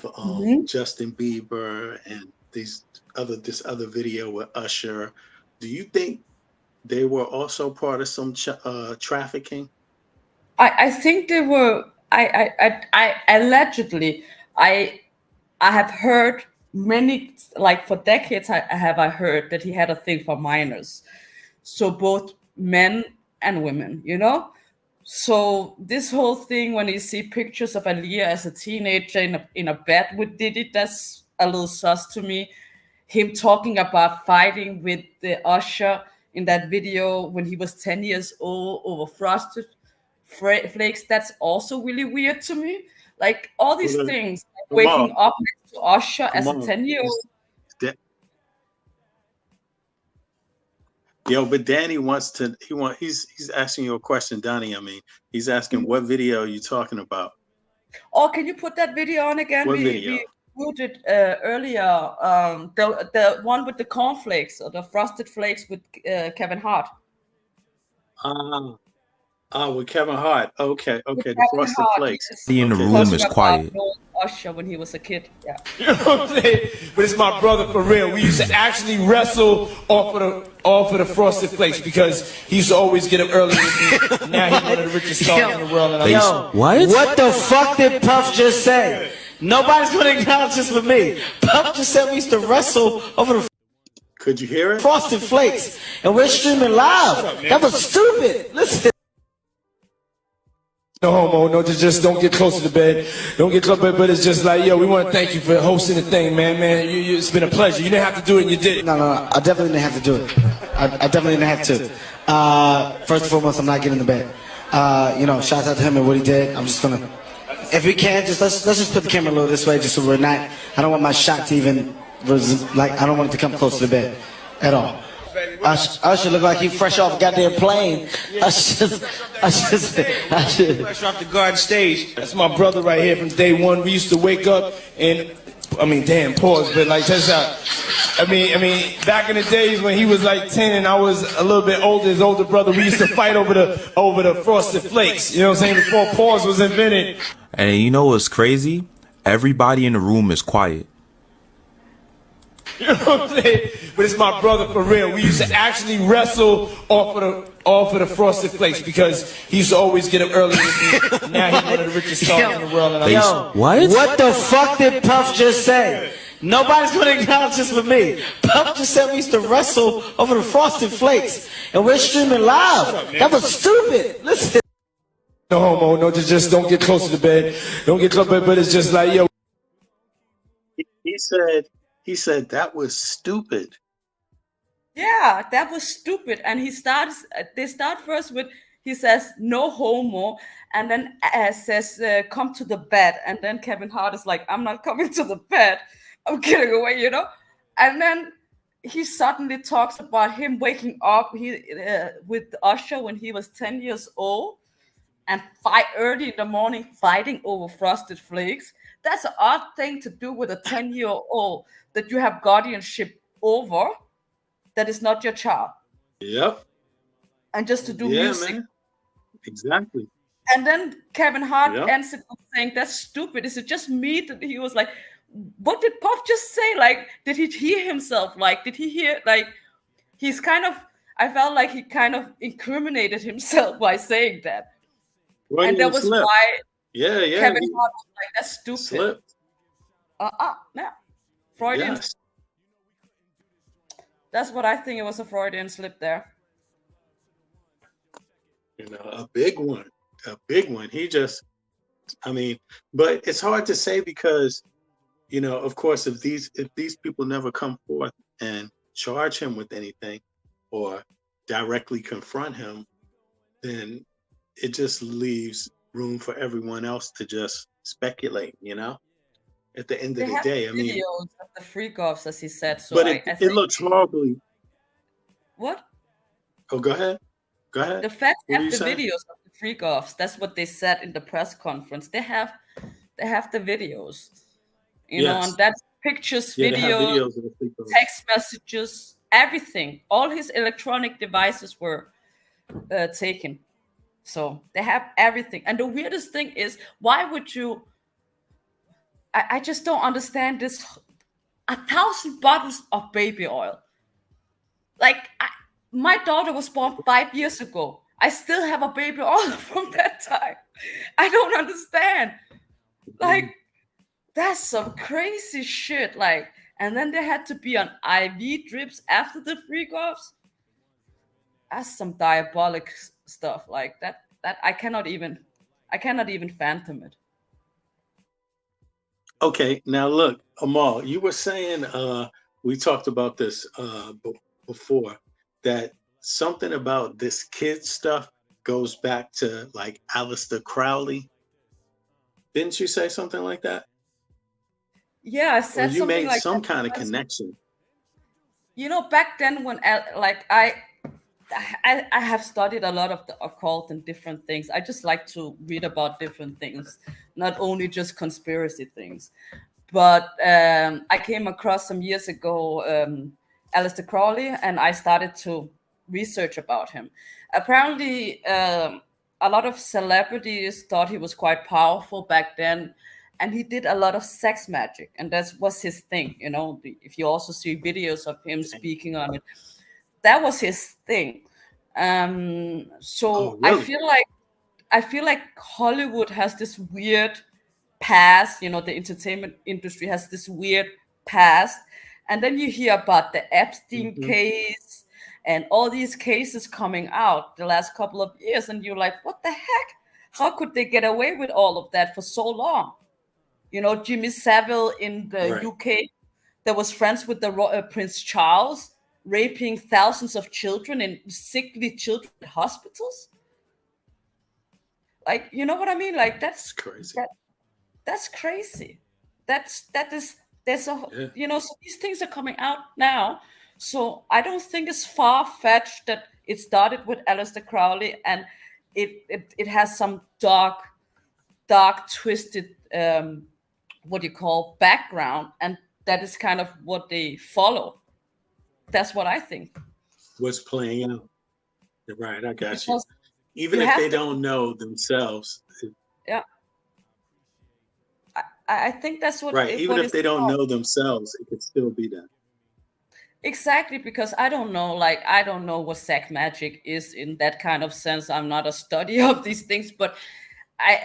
S2: Justin Bieber and this other video with Usher, do you think they were also part of some trafficking?
S3: I think they were. I allegedly. I have heard many, like for decades. I heard that he had a thing for minors, so both men and women. You know. So this whole thing, when you see pictures of Aaliyah as a teenager in a bed with Diddy, that's a little sus to me. Him talking about fighting with the Usher in that video when he was 10 years old over Frosted Flakes, that's also really weird to me. Like all these things, like waking up next to Usher as a 10-year-old.
S2: Yo, but Danny he's asking you a question, Donnie. I mean, he's asking what video are you talking about?
S3: Oh, can you put that video on again?
S2: What video?
S3: We viewed it earlier. The one with the cornflakes or the frosted flakes with Kevin Hart.
S2: With Kevin Hart. Okay, the frosted flakes.
S9: In the room is quiet.
S3: Usher when he was a kid. Yeah.
S8: You know what I'm saying? But it's my brother for real. We used to actually wrestle off of the frosted flakes because he used to always get up early with me. Now he's one of the richest stars in the world. And
S7: What the fuck did Puff just say? Nobody's gonna acknowledge this with me. Puff just said we used to wrestle over the
S2: Could you hear it?
S7: frosted flakes, and we're streaming live. That was stupid. Listen.
S8: No homo, no, just don't get close to the bed. Don't get close, but it's just like, yo, we want to thank you for hosting the thing, man. It's been a pleasure. You didn't have to do it, and you did it.
S7: No, I definitely didn't have to do it. I definitely didn't have to. First and foremost, I'm not getting in the bed. Shout out to him and what he did. I'm just gonna, if we can, let's just put the camera a little this way, just so we're not. I don't want my shot to even, I don't want it to come close to the bed at all. I should look like he fresh off a goddamn plane. I should.
S8: Fresh off the garden stage. That's my brother right here from day one. We used to wake up and, pause, but like, check this out. Back in the days when he was like 10 and I was a little bit older, his older brother, we used to fight over the frosted flakes. You know what I'm saying? Before pause was invented.
S9: And you know what's crazy? Everybody in the room is quiet.
S8: You know what I'm saying? But it's my brother for real. We used to actually wrestle off of the frosted flakes because he used to always get up early with me. Now he's one of the richest stars in the world. And
S7: What the fuck did Puff just say? Nobody's gonna acknowledge this with me. Puff just said we used to wrestle over the frosted flakes, and we're streaming live. That was stupid. Listen.
S8: No homo, no, just don't get close to the bed. Don't get close, but it's just like, yo.
S2: He said that was stupid.
S3: Yeah, that was stupid. And they start first with, he says no homo, and then says come to the bed, and then Kevin Hart is like, I'm not coming to the bed, I'm getting away, you know. And then he suddenly talks about him waking up with Usher when he was 10 years old and fight early in the morning fighting over Frosted Flakes. That's an odd thing to do with a 10-year-old that you have guardianship over, that is not your child.
S2: Yep.
S3: And just to do music.
S2: Man. Exactly.
S3: And then Kevin Hart ends it with saying, that's stupid. Is it just me? That he was like, what did Puff just say? Like, did he hear himself? Like, did he hear, like, he's kind of, I felt like he kind of incriminated himself by saying that.
S2: Right,
S3: and that was
S2: slipped.
S3: why
S2: Kevin
S3: Hart was like, that's stupid.
S2: Slipped.
S3: No. Freudian.
S2: Yes.
S3: That's what I think. It was a Freudian slip there.
S2: You know, a big one. He just, I mean, but it's hard to say because, you know, of course, if these people never come forth and charge him with anything or directly confront him, then it just leaves room for everyone else to just speculate, you know, at the end of the day. I mean,
S3: videos of the freak-offs, as he said. So
S2: but
S3: I think
S2: it looks horribly.
S3: What?
S2: Oh, go ahead. Go ahead.
S3: The Feds
S2: What
S3: have the
S2: saying?
S3: videos of the freak-offs. That's what they said in the press conference. They have the videos, you know, and that's pictures, videos, text messages, everything. All his electronic devices were taken. So they have everything. And the weirdest thing is, why would you? I just don't understand this. 1,000 bottles of baby oil. Like, my daughter was born 5 years ago. I still have a baby oil from that time. I don't understand. Like, that's some crazy shit. Like, and then they had to be on IV drips after the freak-offs. That's some diabolic stuff. Like that I cannot even fathom it.
S2: Okay, now look, Amal, you were saying we talked about this before, that something about this kid stuff goes back to like Aleister Crowley. Didn't you say something like that?
S3: Yeah, I said
S2: or you
S3: something
S2: made
S3: like
S2: some
S3: that
S2: kind of
S3: because,
S2: connection.
S3: you know, back then when I have studied a lot of the occult and different things. I just like to read about different things, not only just conspiracy things. But I came across some years ago Aleister Crowley, and I started to research about him. Apparently, a lot of celebrities thought he was quite powerful back then, and he did a lot of sex magic, and that was his thing. You know, if you also see videos of him speaking on it, that was his thing. So
S2: really?
S3: I feel like Hollywood has this weird past. You know, the entertainment industry has this weird past, and then you hear about the Epstein case and all these cases coming out the last couple of years, and you're like, what the heck? How could they get away with all of that for so long? You know, Jimmy Savile in the UK that was friends with the Prince Charles, raping thousands of children in sickly children in hospitals. Like, you know what I mean? Like, that's crazy. That's crazy. There's a you know, so these things are coming out now. So I don't think it's far-fetched that it started with Aleister Crowley, and it has some dark, twisted what do you call background, and that is kind of what they follow. That's what I think.
S2: What's playing out? Right, I got
S3: Because
S2: you. Even
S3: you
S2: if
S3: have
S2: they
S3: to-
S2: don't know themselves.
S3: Yeah. I think that's what.
S2: Right, even
S3: what
S2: if
S3: is
S2: they don't
S3: called.
S2: know themselves, it could still be done.
S3: Exactly, because I don't know what sex magic is in that kind of sense. I'm not a study of these things, but I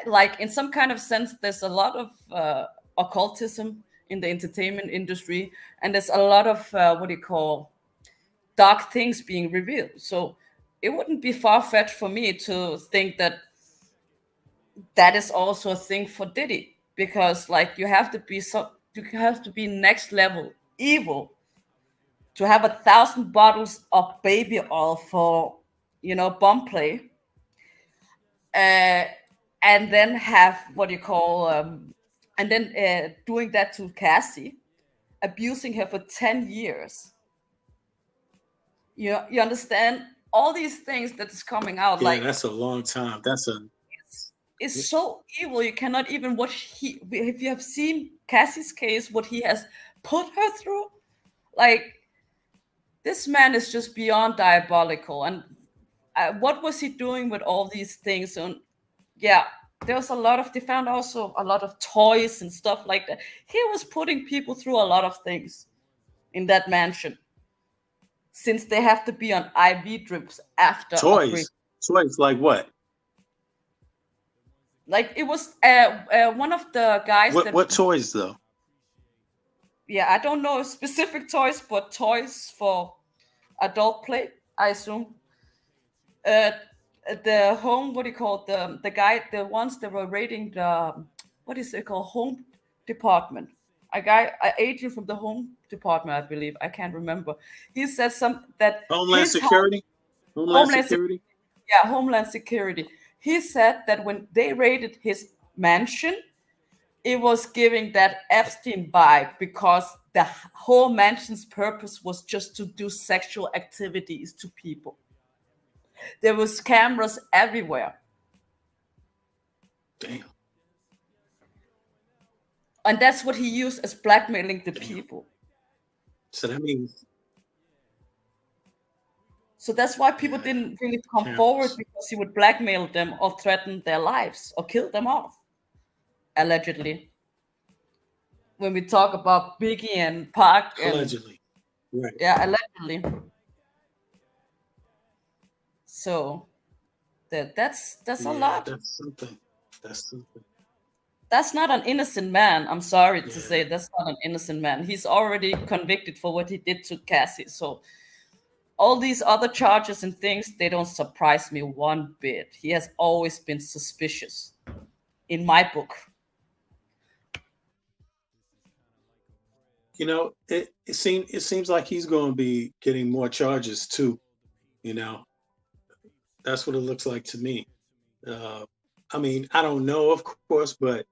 S3: like, in some kind of sense, there's a lot of occultism in the entertainment industry, and there's a lot of what do you call dark things being revealed. So it wouldn't be far-fetched for me to think that that is also a thing for Diddy, because like you have to be next level evil to have 1,000 bottles of baby oil for, you know, bum play. uh, and then have what you call, and then doing that to Cassie, abusing her for 10 years. You understand all these things that is coming out,
S2: Yeah,
S3: like
S2: that's a long time. That's a
S3: it's so evil. You cannot even watch. If you have seen Cassie's case, what he has put her through, like this man is just beyond diabolical. And what was he doing with all these things? And yeah, there was a lot of, they found also a lot of toys and stuff like that. He was putting people through a lot of things in that mansion, since they have to be on IV drips after a free.
S2: toys like what?
S3: Like it was one of the guys
S2: What toys though?
S3: Yeah, I don't know specific toys, but toys for adult play, I assume. The home, what do you call it? The guy, the ones that were raiding the, what is it called, home department? An agent from the home department, I believe. I can't remember. He said that
S2: Homeland
S3: his
S2: Security. Homeland Security.
S3: Yeah, Homeland Security. He said that when they raided his mansion, it was giving that Epstein vibe, because the whole mansion's purpose was just to do sexual activities to people. There was cameras everywhere.
S2: Damn.
S3: And that's what he used as blackmailing the people.
S2: So that means.
S3: So that's why people didn't really come forward, because he would blackmail them or threaten their lives or kill them off, allegedly. When we talk about Biggie and Pac.
S2: Allegedly. Right.
S3: Yeah, allegedly. So that's a lot.
S2: That's something. That's something.
S3: That's not an innocent man. I'm sorry to say, that's not an innocent man. He's already convicted for what he did to Cassie. So all these other charges and things, they don't surprise me one bit. He has always been suspicious in my book.
S2: You know, it seems like he's going to be getting more charges too. You know, that's what it looks like to me. I mean, I don't know, of course, but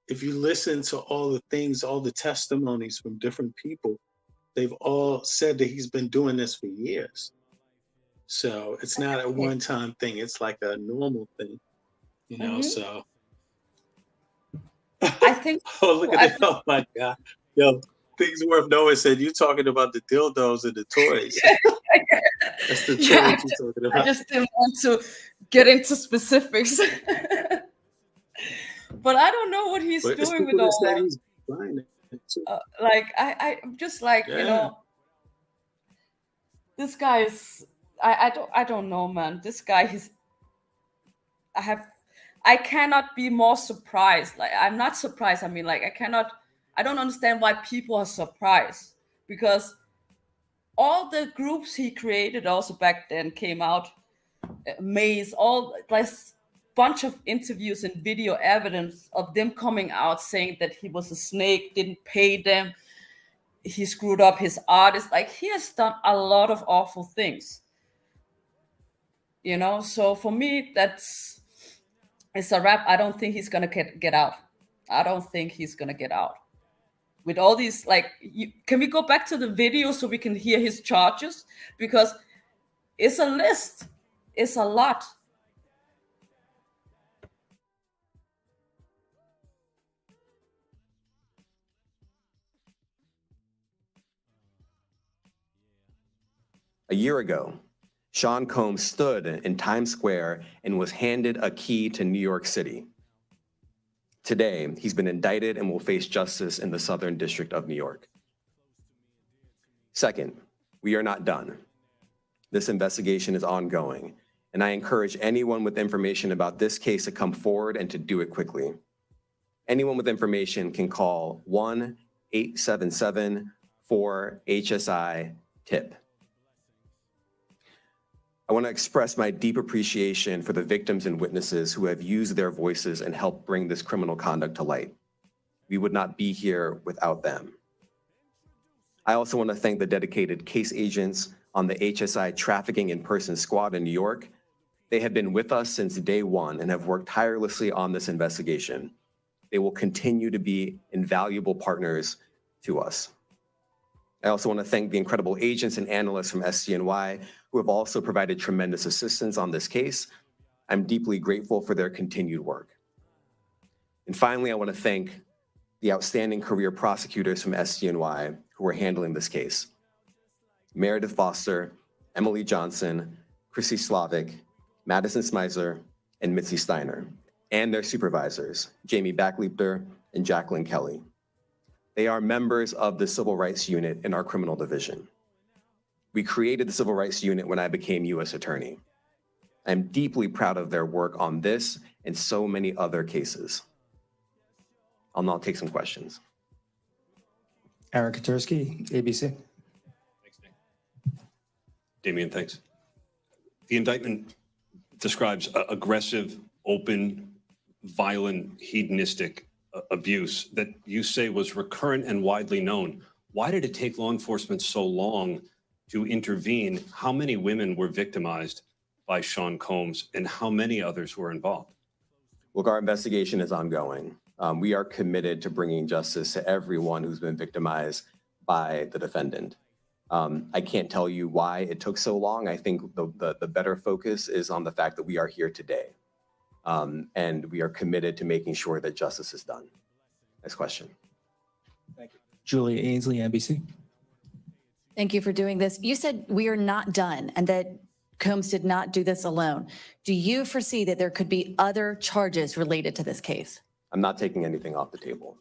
S2: if you listen to all the things, all the testimonies from different people, they've all said that he's been doing this for years. So it's not a one-time thing. It's like a normal thing, you know. So
S3: I think.
S2: Oh, look at that! Oh my God, yo, things worth knowing said you talking about the dildos and the toys. That's the toys you're talking about.
S3: I just didn't want to get into specifics. But I don't know what he's doing with all that.
S2: He's buying it too.
S3: Like I'm just like, you know, this guy is. I don't know, man. This guy I cannot be more surprised. Like, I'm not surprised. I mean, like, I don't understand why people are surprised, because all the groups he created also back then came out, Maze, all like bunch of interviews and video evidence of them coming out saying that he was a snake, didn't pay them, he screwed up his artists. Like, he has done a lot of awful things, you know. So for me, it's a wrap. I don't think he's gonna get out. I don't think he's gonna get out with all these. Like, can we go back to the video so we can hear his charges, because it's a list, it's a lot.
S14: A year ago, Sean Combs stood in Times Square and was handed a key to New York City. Today, he's been indicted and will face justice in the Southern District of New York. Second, we are not done. This investigation is ongoing, and I encourage anyone with information about this case to come forward and to do it quickly. Anyone with information can call 1-877-4HSI-TIP. I want to express my deep appreciation for the victims and witnesses who have used their voices and helped bring this criminal conduct to light. We would not be here without them. I also want to thank the dedicated case agents on the HSI Trafficking in Person Squad in New York. They have been with us since day one and have worked tirelessly on this investigation. They will continue to be invaluable partners to us. I also want to thank the incredible agents and analysts from SCNY who have also provided tremendous assistance on this case. I'm deeply grateful for their continued work. And finally, I want to thank the outstanding career prosecutors from SCNY who are handling this case. Meredith Foster, Emily Johnson, Chrissy Slavic, Madison Smeisler, and Mitzi Steiner, and their supervisors, Jamie Backleeper and Jacqueline Kelly. They are members of the Civil Rights Unit in our criminal division. We created the Civil Rights Unit when I became U.S. Attorney. I'm deeply proud of their work on this and so many other cases. I'll now take some questions.
S18: Eric Katursky, ABC.
S19: Damian, thanks. The indictment describes aggressive, open, violent, hedonistic abuse that you say was recurrent and widely known. Why did it take law enforcement so long to intervene? How many women were victimized by Sean Combs and how many others were involved?
S14: Look, our investigation is ongoing. We are committed to bringing justice to everyone who's been victimized by the defendant. I can't tell you why it took so long. I think the better focus is on the fact that we are here today. And we are committed to making sure that justice is done. Next question.
S18: Thank you. Julia Ainsley, NBC.
S20: Thank you for doing this. You said we are not done and that Combs did not do this alone. Do you foresee that there could be other charges related to this case?
S14: I'm not taking anything off the table.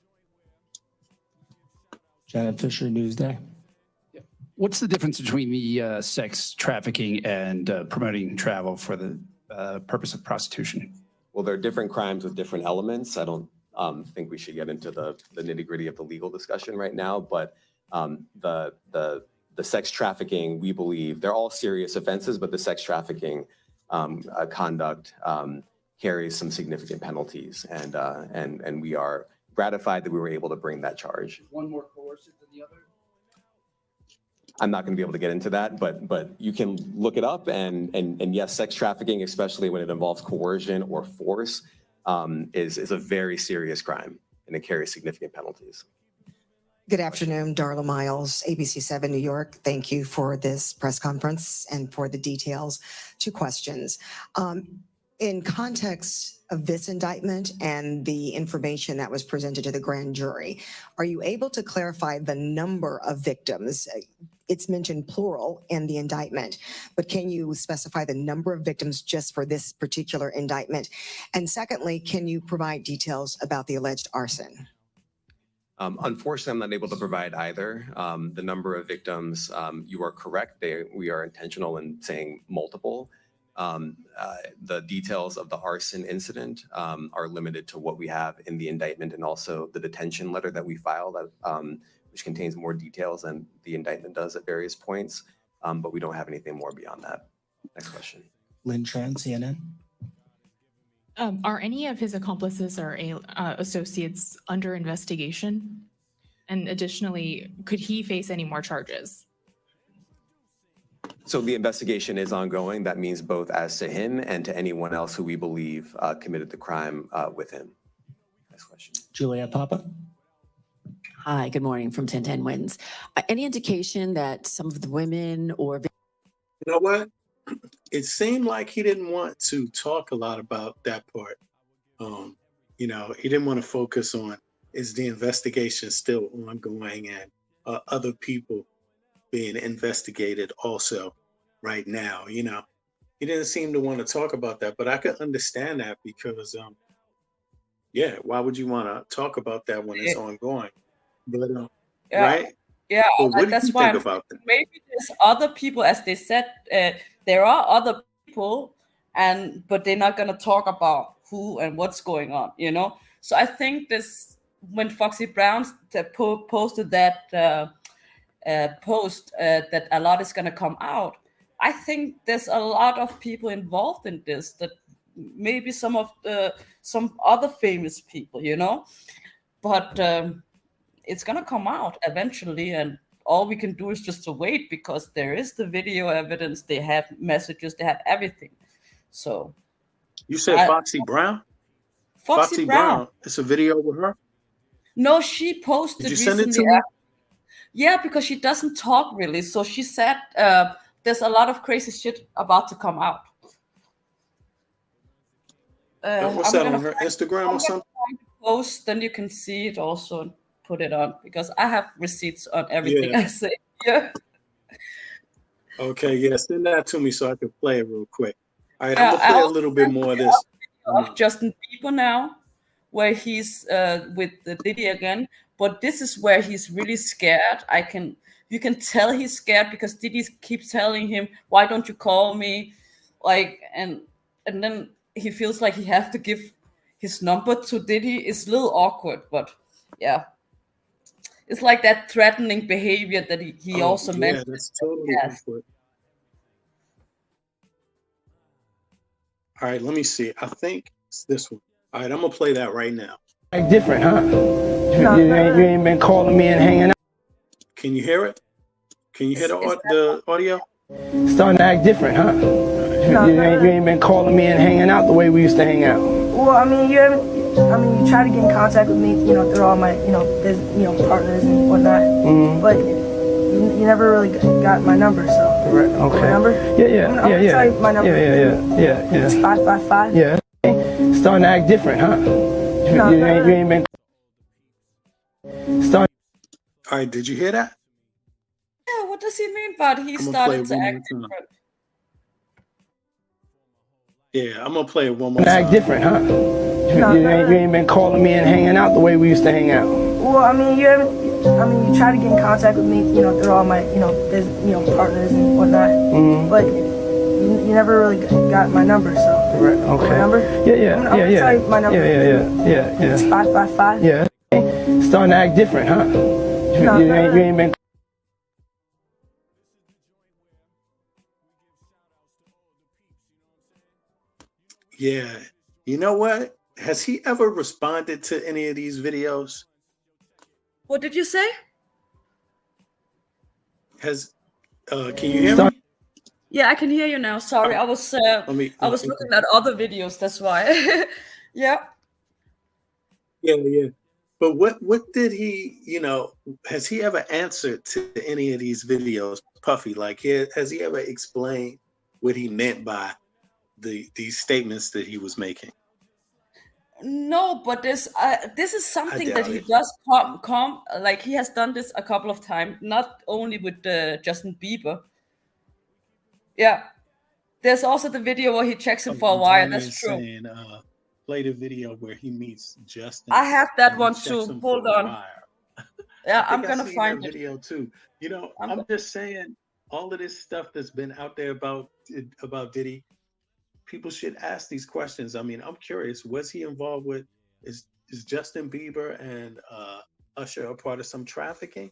S18: Janet Fisher, Newsday.
S21: What's the difference between the sex trafficking and promoting travel for the purpose of prostitution?
S14: Well, there are different crimes with different elements. I don't think we should get into the nitty-gritty of the legal discussion right now, but the sex trafficking, we believe, they're all serious offenses, but the sex trafficking conduct carries some significant penalties, and we are gratified that we were able to bring that charge.
S21: One more coercive than the other?
S14: I'm not going to be able to get into that, but you can look it up, and yes, sex trafficking, especially when it involves coercion or force, is a very serious crime, and it carries significant penalties.
S22: Good afternoon, Darla Miles, ABC7 New York. Thank you for this press conference and for the details. 2 questions. In context of this indictment and the information that was presented to the grand jury, are you able to clarify the number of victims? It's mentioned plural in the indictment, but can you specify the number of victims just for this particular indictment? And secondly, can you provide details about the alleged arson?
S14: Unfortunately, I'm not able to provide either. The number of victims, you are correct. We are intentional in saying multiple. The details of the arson incident are limited to what we have in the indictment and also the detention letter that we filed, which contains more details than the indictment does at various points. But we don't have anything more beyond that. Next question.
S18: Lynn Tran, CNN.
S23: Are any of his accomplices or associates under investigation? And additionally, could he face any more charges?
S14: So the investigation is ongoing. That means both as to him and to anyone else who we believe committed the crime with him. Next question.
S18: Juliet Papa.
S24: Hi, good morning from 1010 Wins. Any indication that some of the women or...
S2: You know what? It seemed like he didn't want to talk a lot about that part. He didn't want to focus on, is the investigation still ongoing and other people being investigated also right now? He didn't seem to want to talk about that, but I could understand that because, why would you want to talk about that when it's ongoing? But, right?
S3: Yeah,
S2: So what do
S3: that's
S2: you
S3: why
S2: think about that?
S3: maybe there's other people, as they said, there are other people, but they're not gonna talk about who and what's going on, So I think this, when Foxy Brown posted that post that a lot is gonna come out, I think there's a lot of people involved in this, that maybe some other famous people, but it's gonna come out eventually, and all we can do is just to wait, because there is the video evidence, they have messages, they have everything. So
S2: You said
S3: I,
S2: Foxy Brown?
S3: Foxy Brown.
S2: It's a video with her.
S3: No, she
S2: Did
S3: posted
S2: you send it
S3: recently.
S2: to me?
S3: Yeah, because she doesn't talk really. So she said there's a lot of crazy shit about to come out.
S2: What's that on her Instagram or something?
S3: find the post, then you can see it also and put it on because I have receipts on everything
S2: Yeah.
S3: I say. Yeah.
S2: Okay, yeah, send that to me so I can play it real quick. All right, I'm gonna
S3: I
S2: play a
S3: also
S2: little bit
S3: sent
S2: more of
S3: you
S2: this.
S3: a video of Justin Bieber now, where he's with the Diddy again. But this is where he's really scared. You can tell he's scared because Diddy keeps telling him, "Why don't you call me?" Like, and then he feels like he have to give his number to Diddy. It's a little awkward, but yeah, it's like that threatening behavior that he
S2: Oh
S3: also
S2: yeah,
S3: mentioned.
S2: that's totally
S3: Yes.
S2: awkward. All right, let me see. I think it's this one. All right, I'm gonna play that right now.
S8: Like different, huh? You ain't been calling me and hanging out.
S2: Can you hear it? Can you hear the audio?
S8: Starting to act different, huh? You ain't been calling me and hanging out the way we used to hang out.
S1: Well, I mean, you try to get in contact with me, through all my, partners and whatnot. But you never really got my number, so.
S8: Right. Okay.
S1: My number?
S8: Yeah.
S1: I'm gonna tell you my number.
S8: Yeah.
S1: It's 555.
S8: Yeah. Starting to act different, huh? You ain't been.
S2: All right, did you hear that?
S3: Yeah, what does he mean by he
S2: I'm gonna play
S3: started
S2: it
S3: to
S2: one
S3: act
S2: more time.
S3: different?
S2: Yeah, I'm gonna play it one more
S8: Act
S2: time.
S8: different, huh? You ain't been calling me and hanging out the way we used to hang out.
S1: Well, I mean, you try to get in contact with me, through all my, partners and whatnot. But you never really got my number, so.
S8: Right. Okay.
S1: My number?
S8: Yeah.
S1: I'm gonna tell you my number.
S8: Yeah.
S1: It's 555.
S8: Yeah. Starting to act different, huh? You ain't been.
S2: Yeah. You know what? Has he ever responded to any of these videos?
S3: What did you say?
S2: Can you hear me?
S3: Yeah, I can hear you now. Sorry, I was looking at other videos. That's why. Yeah.
S2: Yeah. But what did he, has he ever answered to any of these videos, Puffy? Like, has he ever explained what he meant by these statements that he was making?
S3: No, but this is something that
S2: doubt
S3: he
S2: it.
S3: does like he has done this a couple of times, not only with Justin Bieber. Yeah, there's also the video where he checks him for a while.
S2: Johnny
S3: That's
S2: is
S3: true.
S2: saying, play the video where he meets Justin.
S3: I have that
S2: and
S3: one
S2: checks
S3: too.
S2: him
S3: Hold
S2: for a
S3: on.
S2: while.
S3: Yeah,
S2: I
S3: I'm
S2: think
S3: gonna
S2: I seen
S3: find
S2: that
S3: it.
S2: video too. I'm just saying, all of this stuff that's been out there about Diddy, people should ask these questions. I mean, I'm curious. Was he involved with? Is Justin Bieber and Usher a part of some trafficking?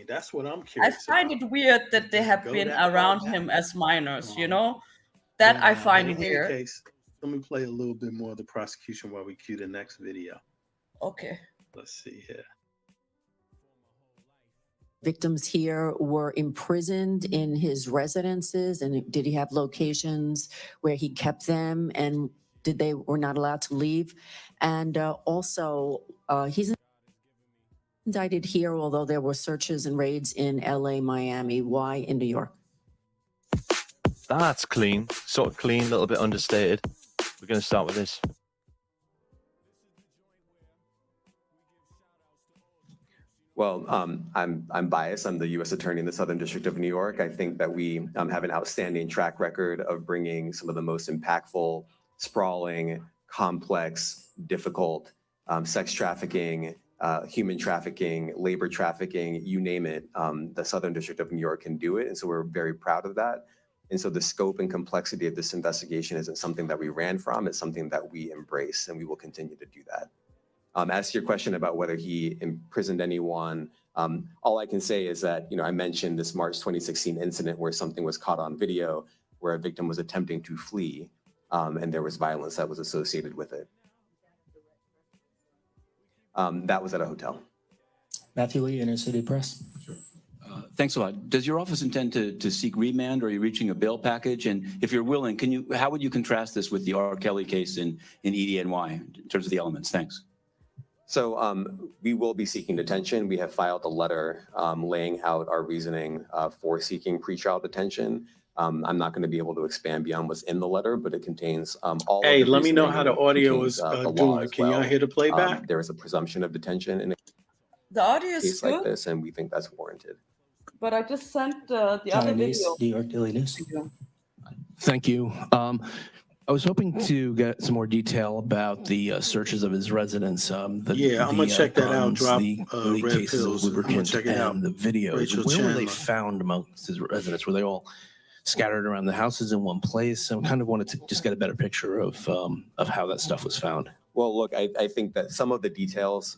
S2: That's what I'm
S3: I
S2: curious
S3: find
S2: about.
S3: it weird that they have
S2: Go
S3: been
S2: that far
S3: around
S2: back?
S3: him as minors. That I
S2: But
S3: find
S2: in any
S3: weird.
S2: case, let me play a little bit more of the prosecution while we cue the next video.
S3: Okay.
S2: Let's see here.
S24: Victims here were imprisoned in his residences, and did he have locations where he kept them, and they were not allowed to leave? And also, he's indicted here, although there were searches and raids in LA, Miami. Why in New York?
S4: That's clean, sort of clean, a little bit understated. We're going to start with this.
S14: Well, I'm biased. I'm the U.S. Attorney in the Southern District of New York. I think that we have an outstanding track record of bringing some of the most impactful, sprawling, complex, difficult sex trafficking, human trafficking, labor trafficking, you name it. The Southern District of New York can do it, and so we're very proud of that. And so the scope and complexity of this investigation isn't something that we ran from. It's something that we embrace, and we will continue to do that. As to your question about whether he imprisoned anyone, all I can say is that, I mentioned this March 2016 incident where something was caught on video where a victim was attempting to flee, and there was violence that was associated with it. That was at a hotel.
S18: Matthew Lee, Inner City Press.
S5: Sure. Thanks a lot. Does your office intend to seek remand, or are you reaching a bail package? And if you're willing, how would you contrast this with the R. Kelly case in EDNY in terms of the elements? Thanks.
S14: So we will be seeking detention. We have filed a letter laying out our reasoning for seeking pretrial detention. I'm not going to be able to expand beyond what's in the letter, but it contains all
S2: Hey,
S14: of the
S2: let me know
S14: reasoning,
S2: how
S14: and
S2: the
S14: it
S2: audio
S14: contains,
S2: is
S14: the law
S2: doing.
S14: as
S2: Can y'all
S14: well.
S2: hear the playback?
S14: There is a presumption of detention in a
S3: The audio is
S14: case like
S3: good,
S14: this, and we think that's warranted.
S3: but I just sent the other
S18: Chinese,
S3: video.
S18: New York Daily News.
S3: to you.
S6: Thank you. I was hoping to get some more detail about the searches of his residence.
S2: I'm gonna check that out. Drop
S6: the
S2: red
S6: cases
S2: pills.
S6: of
S2: I'm gonna
S6: lubricant
S2: check it out.
S6: and the videos.
S2: Rachel
S6: Where were they
S2: Chandler.
S6: found amongst his residents? Were they all scattered around the houses in one place? I kind of wanted to just get a better picture of how that stuff was found.
S14: Well, look, I think that some of the details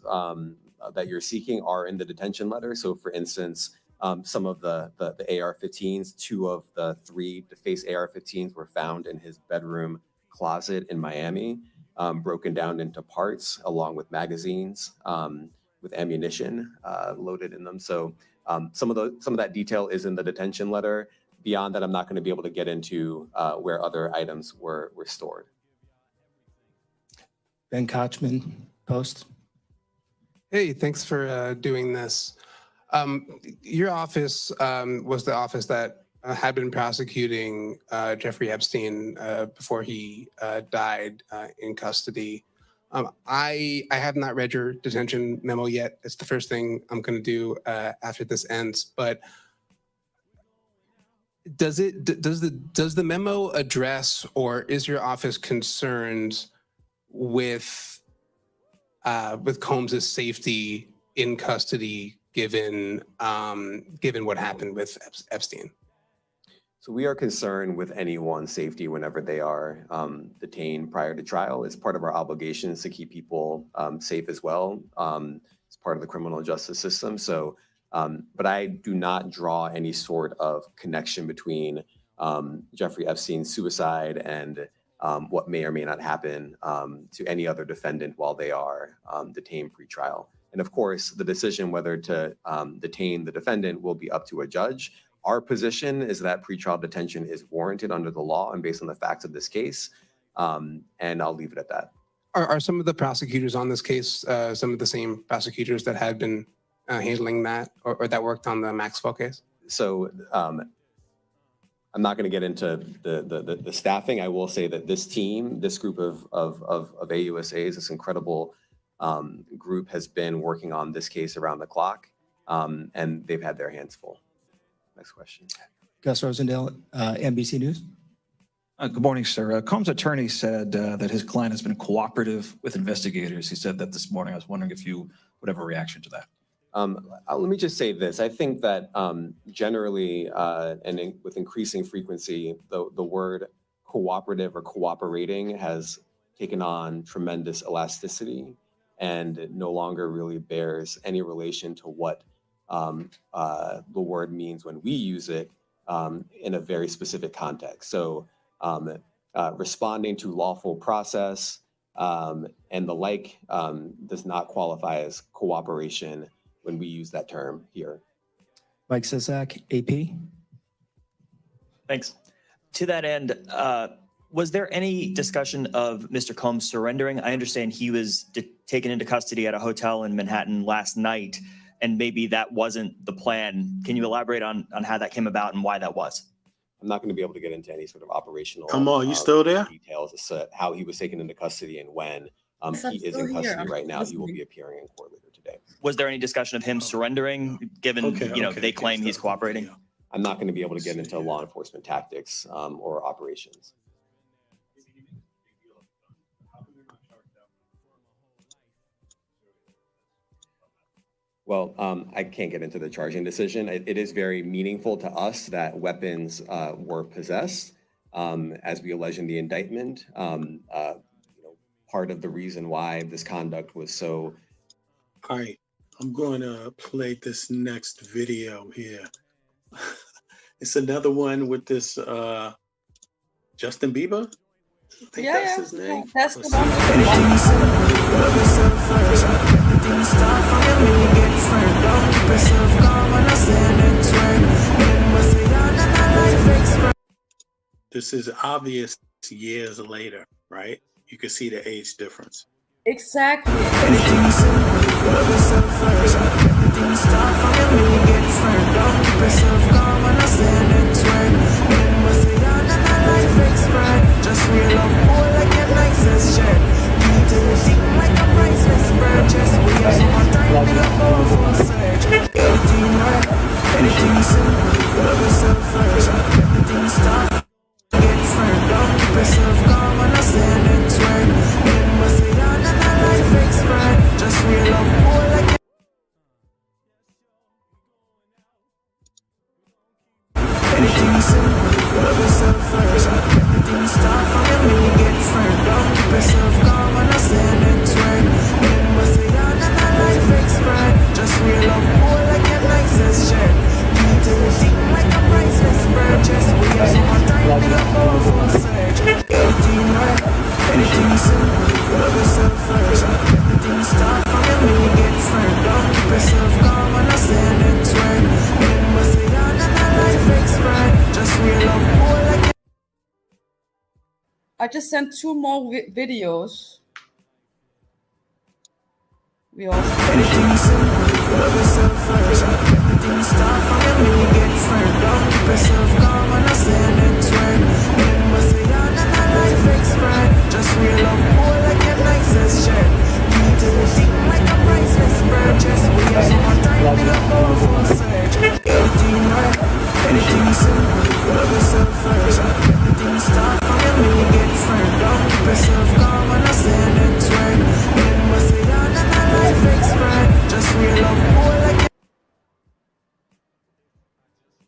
S14: that you're seeking are in the detention letter. So, for instance, some of the AR-15s, 2 of the 3 defaced AR-15s were found in his bedroom closet in Miami, broken down into parts along with magazines with ammunition loaded in them. So some of that detail is in the detention letter. Beyond that, I'm not going to be able to get into where other items were stored.
S18: Ben Kochman, Post.
S10: Hey, thanks for doing this. Your office was the office that had been prosecuting Jeffrey Epstein before he died in custody. I have not read your detention memo yet. It's the first thing I'm going to do after this ends. But does the memo address, or is your office concerned with Combs's safety in custody, given what happened with Epstein?
S14: So we are concerned with anyone's safety whenever they are detained prior to trial. It's part of our obligations to keep people safe as well. It's part of the criminal justice system. So, but I do not draw any sort of connection between Jeffrey Epstein's suicide and what may or may not happen to any other defendant while they are detained pre-trial. And of course, the decision whether to detain the defendant will be up to a judge. Our position is that pretrial detention is warranted under the law and based on the facts of this case. And I'll leave it at that.
S10: Are some of the prosecutors on this case some of the same prosecutors that had been handling that or that worked on the Maxwell case?
S14: So I'm not going to get into the staffing. I will say that this team, this group of AUSAs, this incredible group has been working on this case around the clock, and they've had their hands full. Next question.
S18: Gus Rosendale, NBC News.
S11: Good morning, sir. Combs' attorney said that his client has been cooperative with investigators. He said that this morning. I was wondering if you would have a reaction to that.
S14: Let me just say this. I think that generally with increasing frequency, the word cooperative or cooperating has taken on tremendous elasticity and no longer really bears any relation to what the word means when we use it in a very specific context. So responding to lawful process and the like does not qualify as cooperation when we use that term here.
S18: Mike Sisak, AP.
S25: Thanks. To that end, was there any discussion of Mr. Combs surrendering? I understand he was taken into custody at a hotel in Manhattan last night, and maybe that wasn't the plan. Can you elaborate on how that came about and why that was?
S14: I'm not going to be able to get into any sort of operational
S2: you still there?
S14: details as to how he was taken into custody and when. He is in custody right now. He will be appearing in court later today.
S25: Was there any discussion of him surrendering, given they claim he's cooperating?
S14: I'm not going to be able to get into law enforcement tactics or operations. Well, I can't get into the charging decision. It is very meaningful to us that weapons were possessed, as we allege in the indictment. Part of the reason why this conduct was so.
S2: All right, I'm going to play this next video here. It's another one with this Justin Bieber. I think that's his name.
S3: That's the
S2: Let's see.
S3: one.
S12: friend. Don't keep yourself calm when I say next word. Remember, say down and I life expert.
S2: This is obvious years later, right? You can see the age difference.
S3: Exactly.
S12: Everything simple, love yourself first. Everything start from your me get friend. Don't keep yourself calm when I say next word. Remember, say down and I life expert. Just real up cool like your nicest shirt. Keep to the deep like a priceless purchase. We have some more time with a powerful surge. Everything right, everything simple, love yourself first. Everything start from your get friend. Don't keep yourself calm when I say next word. Remember, say down and I life expert. Just real up cool like everything simple, love yourself first. Everything start from your me get friend. Don't keep yourself calm when I say next word. Remember, say down and I life expert. Just real up cool like your nicest shirt. Keep to the deep like a priceless purchase. We have some more time with a powerful surge. Everything right, everything simple, love yourself first. Everything start from your me get friend. Don't keep yourself calm when I say next word. Remember, say down and I life expert. Just real up cool like
S3: I just sent 2 more videos. We also
S12: everything simple, love yourself first. Everything start from your me get friend. Don't keep yourself calm when I say next word. Remember, say down and I life expert. Just real up cool like your nicest shirt. Keep to the deep like a priceless purchase. We have some more time with a powerful surge. Everything right, everything simple, love yourself first. Everything start from your me get friend. Don't keep yourself calm when I say next word. Remember, say down and I life expert. Just real up cool like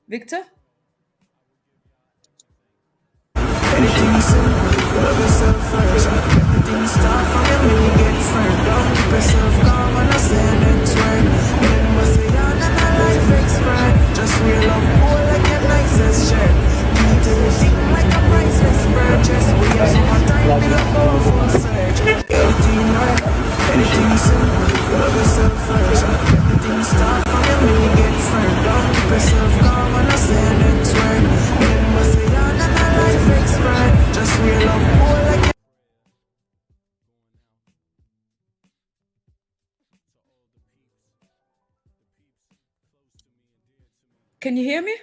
S3: Victor?
S12: everything simple, love yourself first. Everything start from your me get friend. Don't keep yourself calm when I say next word. Remember, say down and I life expert. Just real up cool like your nicest shirt. Keep to the deep like a priceless purchase. We have some more time with a powerful surge. Everything right, everything simple, love yourself first. Everything start from your me get friend. Don't keep yourself calm when I say next word. Remember, say down and I life expert. Just real up cool like
S3: Can you hear me?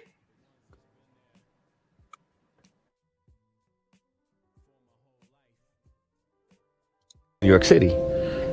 S13: New York City.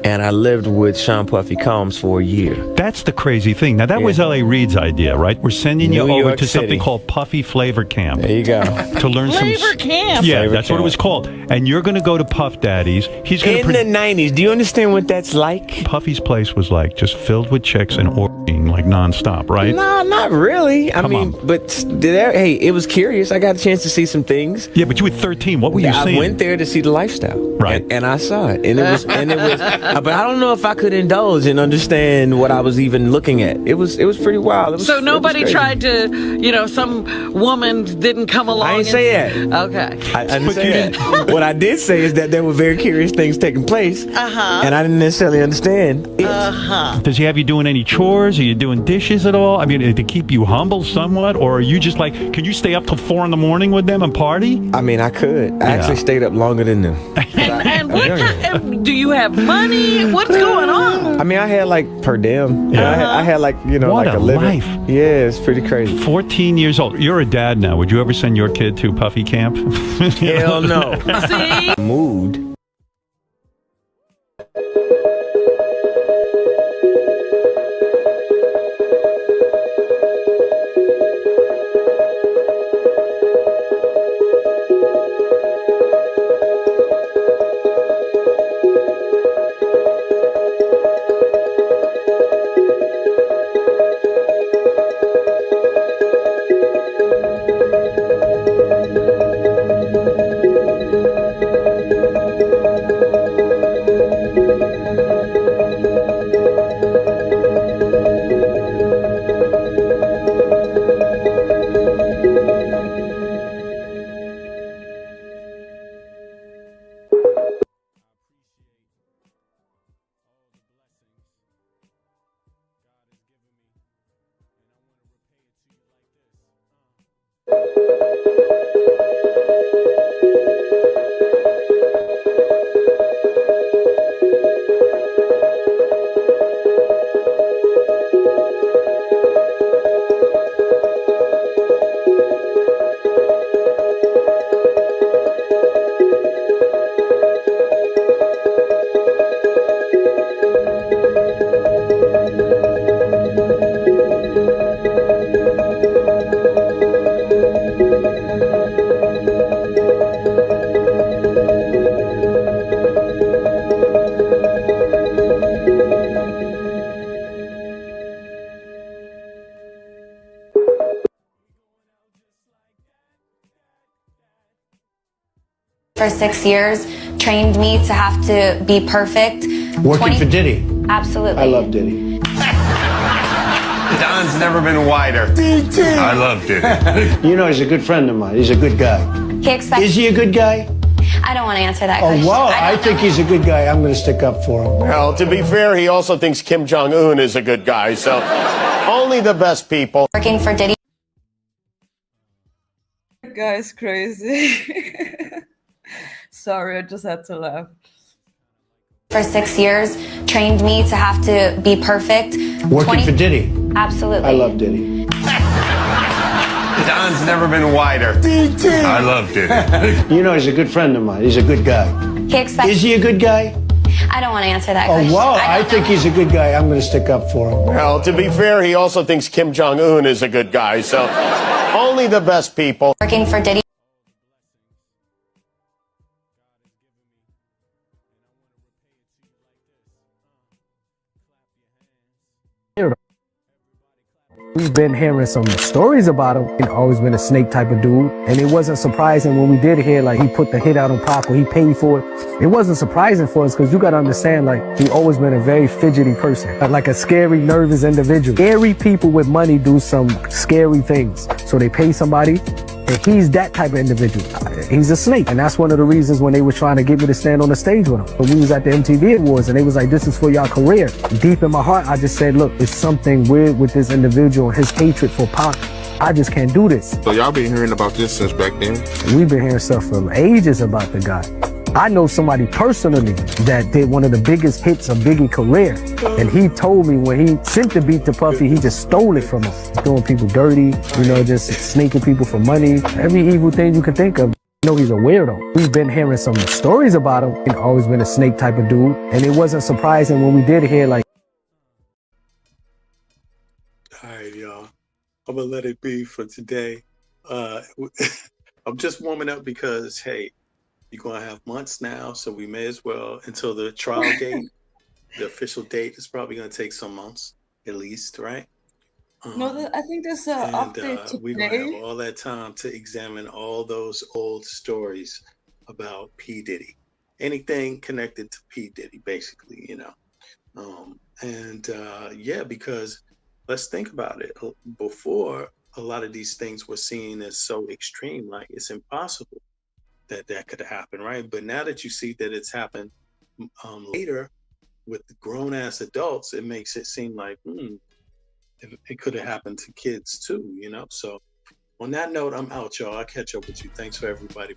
S13: And I lived with Sean Puffy Combs for a year.
S15: That's the crazy thing. Now, that was L.A. Reid's idea, right? We're sending you
S13: New
S15: over
S13: York
S15: to
S13: City.
S15: something called Puffy Flavor Camp.
S13: There you go.
S15: To learn
S13: Flavor
S15: some...
S13: Camp?
S15: Yeah,
S13: Flavor
S15: that's what it
S13: Camp.
S15: was called. And you're going to go to Puff Daddy's. He's going
S13: In the 90s. Do you understand what that's like?
S15: Puffy's place was like just filled with chicks and orgying like nonstop, right?
S13: No, not really. I
S15: Come
S13: mean,
S15: on.
S13: but hey, it was curious. I got a chance to see some things.
S15: Yeah, but you were 13. What were you
S13: I
S15: seeing?
S13: went there to see the lifestyle.
S15: Right.
S13: And I saw it. And it was, but I don't know if I could indulge and understand what I was even looking at. It was pretty wild. It was,
S16: So nobody
S13: it was crazy.
S16: tried to, some woman didn't come along.
S13: I didn't say that.
S16: Okay.
S13: I didn't say that. What I did say is that there were very curious things taking place.
S16: Uh-huh.
S13: And I didn't necessarily understand it.
S16: Uh-huh.
S15: Does he have you doing any chores? Are you doing dishes at all? I mean, to keep you humble somewhat? Or are you just like, can you stay up till 4 a.m. with them and party?
S13: I mean, I could. I actually stayed up longer than them.
S16: And what do you have money? What's going on?
S13: I mean, I had like per diem. I had like,
S15: What
S13: like
S15: a
S13: living.
S15: life.
S13: Yeah, it's pretty crazy.
S15: 14 years old. You're a dad now. Would you ever send your kid to Puffy Camp?
S13: Hell no.
S16: See?
S13: Moved.
S7: For 6 years, trained me to have to be perfect.
S9: Working for Diddy.
S7: Absolutely.
S9: I love Diddy.
S17: Don's never been wider. I love Diddy.
S9: You know, he's a good friend of mine. He's a good guy.
S7: He expects.
S9: Is he a good guy?
S7: I don't want to answer that
S9: Oh,
S7: question.
S9: well, I think he's a good guy. I'm going to stick up for him.
S17: Well, to be fair, he also thinks Kim Jong-un is a good guy, so only the best people.
S7: Working for Diddy.
S3: That guy's crazy. Sorry, I just had to laugh.
S7: For 6 years, trained me to have to be perfect.
S9: Working for Diddy.
S7: Absolutely.
S9: I love Diddy.
S17: Don's never been wider. I love Diddy.
S9: You know, he's a good friend of mine. He's a good guy.
S7: He expects.
S9: Is he a good guy?
S7: I don't want to answer that
S9: Oh,
S7: question.
S9: well, I think he's a good guy. I'm going to stick up for him.
S17: Well, to be fair, he also thinks Kim Jong-un is a good guy, so only the best people.
S7: Working for Diddy.
S19: We've been hearing some stories about him. He's always been a snake type of dude. And it wasn't surprising when we did hear, like, he put the hit out on Pac or he paid for it. It wasn't surprising for us because you got to understand, like, he always been a very fidgety person. Like a scary, nervous individual. Scary people with money do some scary things. So they pay somebody, and he's that type of individual. He's a snake. And that's one of the reasons when they were trying to get me to stand on the stage with him. When we was at the MTV Awards and they was like, this is for y'all career. Deep in my heart, I just said, look, it's something weird with this individual, his hatred for Pac. I just can't do this.
S20: So y'all been hearing about this since back then?
S19: We've been hearing stuff for ages about the guy. I know somebody personally that did one of the biggest hits of Biggie's career. And he told me when he sent the beat to Puffy, he just stole it from him. Doing people dirty, you know, just snaking people for money. Every evil thing you can think of. You know, he's a weirdo. We've been hearing some stories about him. He's always been a snake type of dude. And it wasn't surprising when we did hear, like,
S2: All right, y'all. I'm gonna let it be for today. I'm just warming up because, hey, you're gonna have months now, so we may as well until the trial date. The official date is probably gonna take some months at least, right?
S3: No, I think there's an update
S2: We're gonna have
S3: today.
S2: all that time to examine all those old stories about P. Diddy, anything connected to P. Diddy, basically, you know. Yeah, because let's think about it. Before, a lot of these things were seen as so extreme, like it's impossible that could happen, right? But now that you see that it's happened later with grown ass adults, it makes it seem like it could have happened to kids too, you know. So on that note, I'm out, y'all. I'll catch up with you. Thanks for everybody.